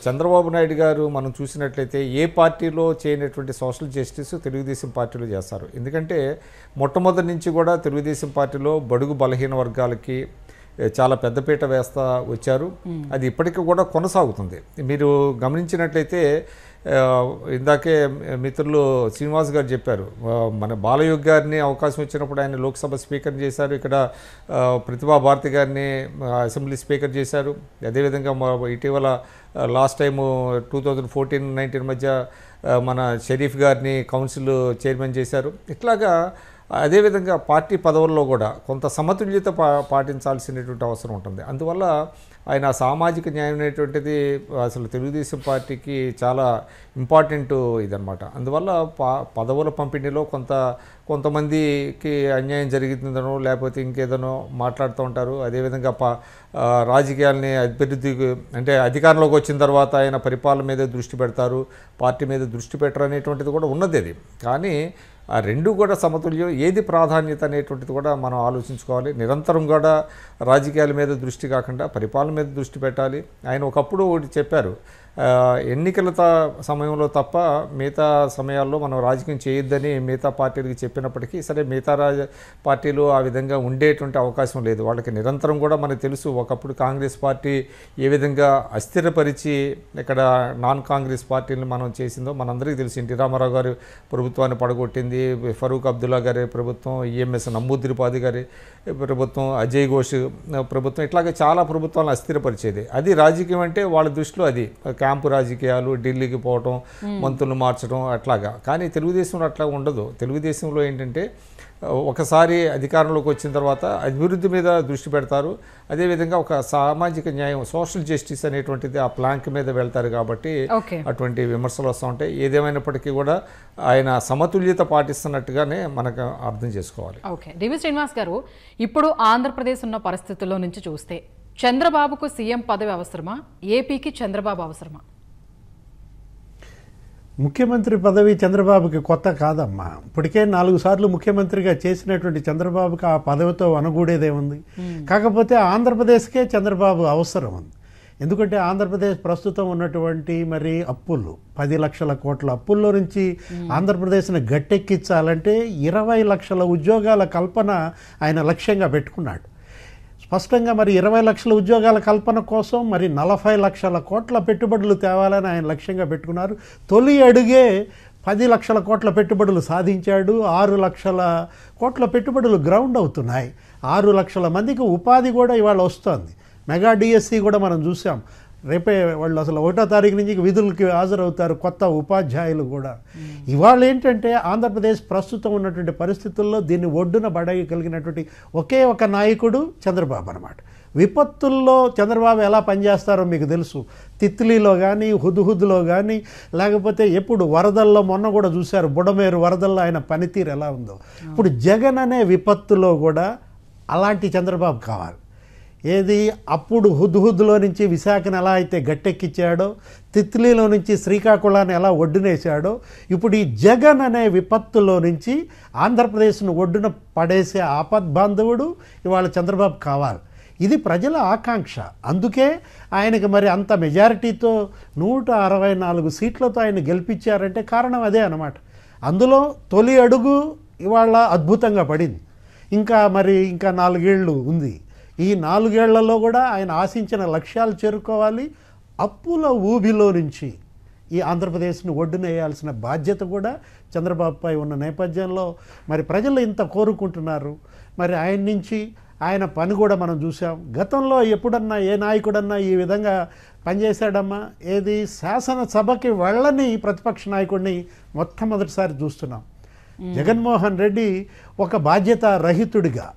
చంద్రబాబు నాయుడు గారు మనం చూసినట్లయితే ఏ పార్టీలో చేయనటువంటి సోషల్ జస్టిస్ తెలుగుదేశం పార్టీలో చేస్తారు. ఎందుకంటే మొట్టమొదటి నుంచి కూడా తెలుగుదేశం పార్టీలో బడుగు బలహీన వర్గాలకి చాలా పెద్దపీట వేస్తా వచ్చారు. అది ఇప్పటికీ కూడా కొనసాగుతుంది. మీరు గమనించినట్లయితే ఇందాకే మిత్రులు శ్రీనివాస్ గారు చెప్పారు, మన బాలయోగ్ గారిని అవకాశం వచ్చినప్పుడు ఆయన లోక్సభ స్పీకర్ చేశారు, ఇక్కడ ప్రతిభా భారతి గారిని అసెంబ్లీ స్పీకర్ చేశారు. అదేవిధంగా ఇటీవల లాస్ట్ టైము 2014-19 మధ్య మన షరీఫ్ గారిని కౌన్సిల్ చైర్మన్ చేశారు. ఇట్లాగా అదేవిధంగా పార్టీ పదవుల్లో కూడా కొంత సమతుల్యత పాటించాల్సినటువంటి అవసరం ఉంటుంది. అందువల్ల ఆయన సామాజిక న్యాయం అనేటువంటిది అసలు తెలుగుదేశం పార్టీకి చాలా ఇంపార్టెంట్ ఇదనమాట. అందువల్ల పదవుల పంపిణీలో కొంతమందికి అన్యాయం జరిగిందనో లేకపోతే ఇంకేదనో మాట్లాడుతూ ఉంటారు. అదేవిధంగా రాజకీయాలని అభివృద్ధి అంటే అధికారంలోకి వచ్చిన తర్వాత ఆయన పరిపాలన మీద దృష్టి పెడతారు, పార్టీ మీద దృష్టి పెట్టరు అనేటువంటిది కూడా ఉన్నది. అది కానీ ఆ రెండు కూడా సమతుల్యం, ఏది ప్రాధాన్యత అనేటువంటిది కూడా మనం ఆలోచించుకోవాలి. నిరంతరం కూడా రాజకీయాల మీద దృష్టి కాకుండా పరిపాలన మీద దృష్టి పెట్టాలి. ఆయన ఒకప్పుడు ఒకటి చెప్పారు, ఎన్నికల సమయంలో తప్ప మిగతా సమయాల్లో మనం రాజకీయం చేయొద్దని మిగతా పార్టీలకు చెప్పినప్పటికీ సరే మిగతా పార్టీలు ఆ విధంగా ఉండేటువంటి అవకాశం లేదు. వాళ్ళకి నిరంతరం కూడా మనకు తెలుసు, ఒకప్పుడు కాంగ్రెస్ పార్టీ ఏ విధంగా అస్థిరపరిచి ఇక్కడ నాన్ కాంగ్రెస్ పార్టీలను మనం చేసిందో మనందరికీ తెలుసు. ఎన్టీ రామారావు గారి ప్రభుత్వాన్ని పడగొట్టింది, ఫరూక్ అబ్దుల్లా గారి ప్రభుత్వం, ఈఎంఎస్ నమ్మూద్రిపాది గారి ప్రభుత్వం, అజయ్ ఘోష్ ప్రభుత్వం, ఇట్లాగే చాలా ప్రభుత్వాలను అస్థిరపరిచేది. అది రాజకీయం అంటే వాళ్ళ దృష్టిలో అది క్యాంపు రాజకీయాలు, ఢిల్లీకి పోవటం, మంత్రులు మార్చడం అట్లాగా. కానీ తెలుగుదేశంలో అట్లా ఉండదు. తెలుగుదేశంలో ఏంటంటే ఒకసారి అధికారంలోకి వచ్చిన తర్వాత అభివృద్ధి మీద దృష్టి పెడతారు. అదేవిధంగా ఒక సామాజిక న్యాయం, సోషల్ జస్టిస్ అనేటువంటిది ఆ ప్లాంక్ మీద వెళ్తారు. కాబట్టి అటువంటి విమర్శలు వస్తూ ఉంటాయి. ఏదేమైనప్పటికీ కూడా ఆయన సమతుల్యత పాటిస్తున్నట్టుగానే మనకు అర్థం చేసుకోవాలి. ఓకే, డివి శ్రీనివాస్ గారు, ఇప్పుడు ఆంధ్రప్రదేశ్ ఉన్న పరిస్థితుల్లో నుంచి చూస్తే చంద్రబాబుకు సీఎం పదవి అవసరమా, ఏపీకి చంద్రబాబు అవసరమా? ముఖ్యమంత్రి పదవి చంద్రబాబుకి కొత్త కాదమ్మా. ఇప్పటికే 4 సార్లు ముఖ్యమంత్రిగా చేసినటువంటి చంద్రబాబుకి ఆ పదవితో అనగూడేదేముంది. కాకపోతే ఆంధ్రప్రదేశ్కే చంద్రబాబు అవసరం ఉంది. ఎందుకంటే ఆంధ్రప్రదేశ్ ప్రస్తుతం ఉన్నటువంటి మరి అప్పులు 10 లక్షల కోట్ల అప్పుల్లో నుంచి ఆంధ్రప్రదేశ్ని గట్టెక్కించాలంటే 20 లక్షల ఉద్యోగాల కల్పన ఆయన లక్ష్యంగా పెట్టుకున్నాడు. స్పష్టంగా మరి 20 లక్షల ఉద్యోగాల కల్పన కోసం మరి 40 లక్షల కోట్ల పెట్టుబడులు తేవాలని ఆయన లక్ష్యంగా పెట్టుకున్నారు. తొలి అడుగే 10 లక్షల కోట్ల పెట్టుబడులు సాధించాడు. 6 లక్షల కోట్ల పెట్టుబడులు గ్రౌండ్ అవుతున్నాయి. 6 లక్షల మందికి ఉపాధి కూడా ఇవాళ వస్తుంది. మెగా డిఎస్సి కూడా మనం చూసాం. రేపే వాళ్ళు అసలు 1వ తారీఖు నుంచి విధులకి హాజరవుతారు కొత్త ఉపాధ్యాయులు కూడా. ఇవాళ ఏంటంటే ఆంధ్రప్రదేశ్ ప్రస్తుతం ఉన్నటువంటి పరిస్థితుల్లో దీన్ని ఒడ్డున పడగలిగినటువంటి ఒకే ఒక నాయకుడు చంద్రబాబు అన్నమాట. విపత్తుల్లో చంద్రబాబు ఎలా పనిచేస్తారో మీకు తెలుసు. తిత్లీలో కానీ హుద్హుద్లో కానీ లేకపోతే ఎప్పుడు వరదల్లో మొన్న కూడా చూశారు బుడమేరు వరదల్లో ఆయన పనితీరు ఎలా ఉందో. ఇప్పుడు జగన్ అనే విపత్తులో కూడా అలాంటి చంద్రబాబు కావాలి. ఏది అప్పుడు హుద్హుద్లో నుంచి విశాఖను ఎలా అయితే గట్టెక్కించాడో, తిత్లీలో నుంచి శ్రీకాకుళాన్ని ఎలా ఒడ్డునేసాడో, ఇప్పుడు ఈ జగన్ అనే విపత్తులో నుంచి ఆంధ్రప్రదేశ్ను ఒడ్డున పడేసే ఆపద్బాంధవుడు ఇవాళ చంద్రబాబు కావాలి. ఇది ప్రజల ఆకాంక్ష. అందుకే ఆయనకి మరి అంత మెజారిటీతో 164 సీట్లతో ఆయన గెలిపించారంటే కారణం అదే అన్నమాట. అందులో తొలి అడుగు ఇవాళ అద్భుతంగా పడింది. ఇంకా 4 ఏళ్ళు ఉంది. ఈ 4 ఏళ్లలో కూడా ఆయన ఆశించిన లక్ష్యాలు చేరుకోవాలి. అప్పుల ఊబిలో నుంచి ఈ ఆంధ్రప్రదేశ్ని ఒడ్డునేయాల్సిన బాధ్యత కూడా చంద్రబాబుపై ఉన్న నేపథ్యంలో మరి ప్రజలు ఇంత కోరుకుంటున్నారు. మరి ఆయన నుంచి ఆయన పని కూడా మనం చూసాం. గతంలో ఎప్పుడన్నా ఏ నాయకుడన్నా ఈ విధంగా పనిచేశాడమ్మా? ఏది శాసనసభకి వెళ్ళని ప్రతిపక్ష నాయకుడిని మొట్టమొదటిసారి చూస్తున్నాం. జగన్మోహన్ రెడ్డి ఒక బాధ్యత రహితుడిగా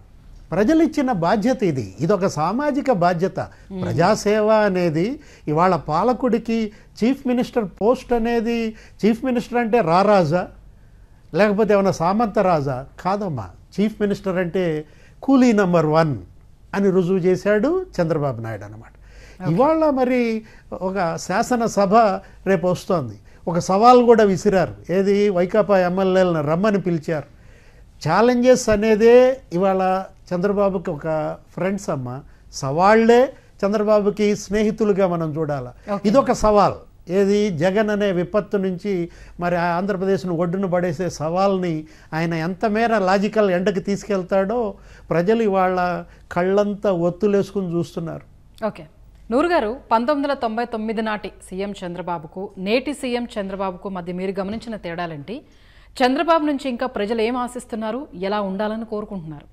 ప్రజలు ఇచ్చిన బాధ్యత ఇది. ఇదొక సామాజిక బాధ్యత. ప్రజాసేవ అనేది ఇవాళ పాలకుడికి చీఫ్ మినిస్టర్ పోస్ట్ అనేది, చీఫ్ మినిస్టర్ అంటే రారాజా లేకపోతే ఏమైనా సామంత రాజా కాదమ్మా. చీఫ్ మినిస్టర్ అంటే కూలీ నంబర్ 1 అని రుజువు చేశాడు చంద్రబాబు నాయుడు అన్నమాట. ఇవాళ మరి ఒక శాసనసభ రేపు వస్తోంది. ఒక సవాల్ కూడా విసిరారు. ఏది వైకాపా ఎమ్మెల్యేలను రమ్మని పిలిచారు. ఛాలెంజెస్ అనేదే ఇవాళ చంద్రబాబుకి ఒక ఫ్రెండ్స్ అమ్మ. సవాళ్లే చంద్రబాబుకి స్నేహితులుగా మనం చూడాలి. ఇదొక సవాల్. ఏది జగన్ అనే విపత్తు నుంచి మరి ఆంధ్రప్రదేశ్ను ఒడ్డున పడేసే సవాల్ని ఆయన ఎంత మేర లాజికల్ ఎండకి తీసుకెళ్తాడో ప్రజలు ఇవాళ కళ్ళంతా ఒత్తులేసుకుని చూస్తున్నారు. ఓకే, నూరు గారు, 1999 నాటి సీఎం చంద్రబాబుకు నేటి సీఎం చంద్రబాబుకు మధ్య మీరు గమనించిన తేడాలేంటి? చంద్రబాబు నుంచి ఇంకా ప్రజలు ఏం ఆశిస్తున్నారు, ఎలా ఉండాలని కోరుకుంటున్నారు?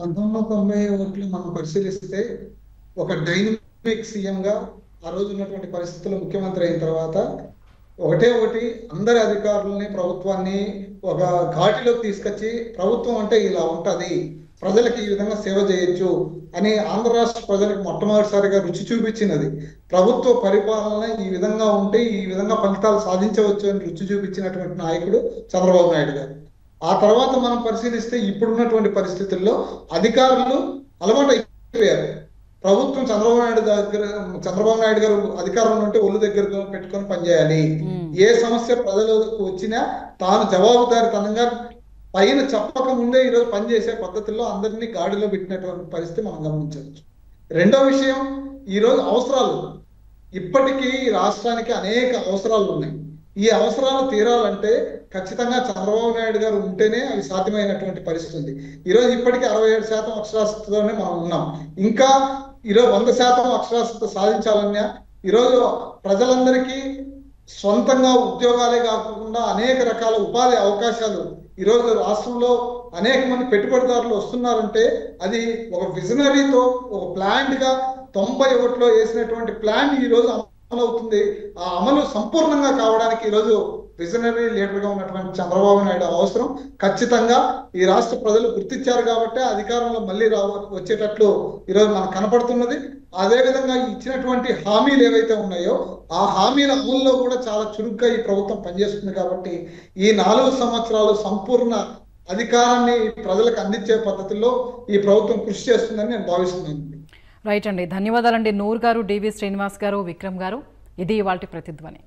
1991 మనం పరిశీలిస్తే ఒక డైనమిక్ సీఎంగా ఆ రోజు ఉన్నటువంటి పరిస్థితుల్లో ముఖ్యమంత్రి అయిన తర్వాత ఒకటి అందరి అధికారులని ప్రభుత్వాన్ని ఒక ఘాటిలోకి తీసుకొచ్చి ప్రభుత్వం అంటే ఇలా ఉంటది, ప్రజలకు ఈ విధంగా సేవ చేయొచ్చు అని ఆంధ్ర రాష్ట్ర ప్రజలకు మొట్టమొదటిసారిగా రుచి చూపించినది. ప్రభుత్వ పరిపాలన ఈ విధంగా ఉంటే ఈ విధంగా ఫలితాలు సాధించవచ్చు అని రుచి చూపించినటువంటి నాయకుడు చంద్రబాబు నాయుడు గారు. ఆ తర్వాత మనం పరిశీలిస్తే ఇప్పుడున్నటువంటి పరిస్థితుల్లో అధికారులు అలవాటు అయిపోయారు. ప్రభుత్వం చంద్రబాబు నాయుడు గారు అధికారంలో ఉంటే ఒళ్ళు దగ్గర పెట్టుకొని పనిచేయాలి. ఏ సమస్య ప్రజలకు వచ్చినా తాను జవాబుదారితనంగా పైన చెప్పక ముందే ఈరోజు పనిచేసే పద్ధతుల్లో అందరినీ గాడిలో పెట్టినటువంటి పరిస్థితి మనం గమనించవచ్చు. రెండో విషయం, ఈరోజు అవసరాలు, ఇప్పటికీ రాష్ట్రానికి అనేక అవసరాలు ఉన్నాయి. ఈ అవసరాలు తీరాలంటే ఖచ్చితంగా చంద్రబాబు నాయుడు గారు ఉంటేనే అవి సాధ్యమైనటువంటి పరిస్థితి ఉంది. ఈరోజు ఇప్పటికీ 67% అక్షరాస్యతతోనే మనం ఉన్నాం. ఇంకా ఈరోజు 100% అక్షరాస్యత సాధించాలన్నా ఈరోజు ప్రజలందరికీ సొంతంగా ఉద్యోగాలే కాకుండా అనేక రకాల ఉపాధి అవకాశాలు ఈరోజు రాష్ట్రంలో అనేక మంది పెట్టుబడిదారులు వస్తున్నారంటే అది ఒక విజనరీతో ఒక ప్లాంట్ గా 91లో వేసినటువంటి ప్లాన్ ఈ రోజు అమలు అవుతుంది. ఆ అమలు సంపూర్ణంగా కావడానికి ఈరోజు విజనరీ లీడర్ గా ఉన్నటువంటి చంద్రబాబు నాయుడు అవసరం. ఖచ్చితంగా ఈ రాష్ట్ర ప్రజలు గుర్తించారు కాబట్టి అధికారంలో మళ్ళీ వచ్చేటట్లు ఈరోజు మనకు కనపడుతున్నది. అదేవిధంగా ఇచ్చినటువంటి హామీలు ఏవైతే ఉన్నాయో ఆ హామీల అమల్లో కూడా చాలా చురుగ్గా ఈ ప్రభుత్వం పనిచేస్తుంది. కాబట్టి ఈ 4 సంవత్సరాలు సంపూర్ణ అధికారాన్ని ప్రజలకు అందించే పద్ధతిలో ఈ ప్రభుత్వం కృషి చేస్తుందని నేను భావిస్తున్నాను. రైట్ అండి, ధన్యవాదాలండి నూర్ గారు, డివి శ్రీనివాస్ గారు, విక్రమ్ గారు. ఇది ఇవాల్టి ప్రతిధ్వని.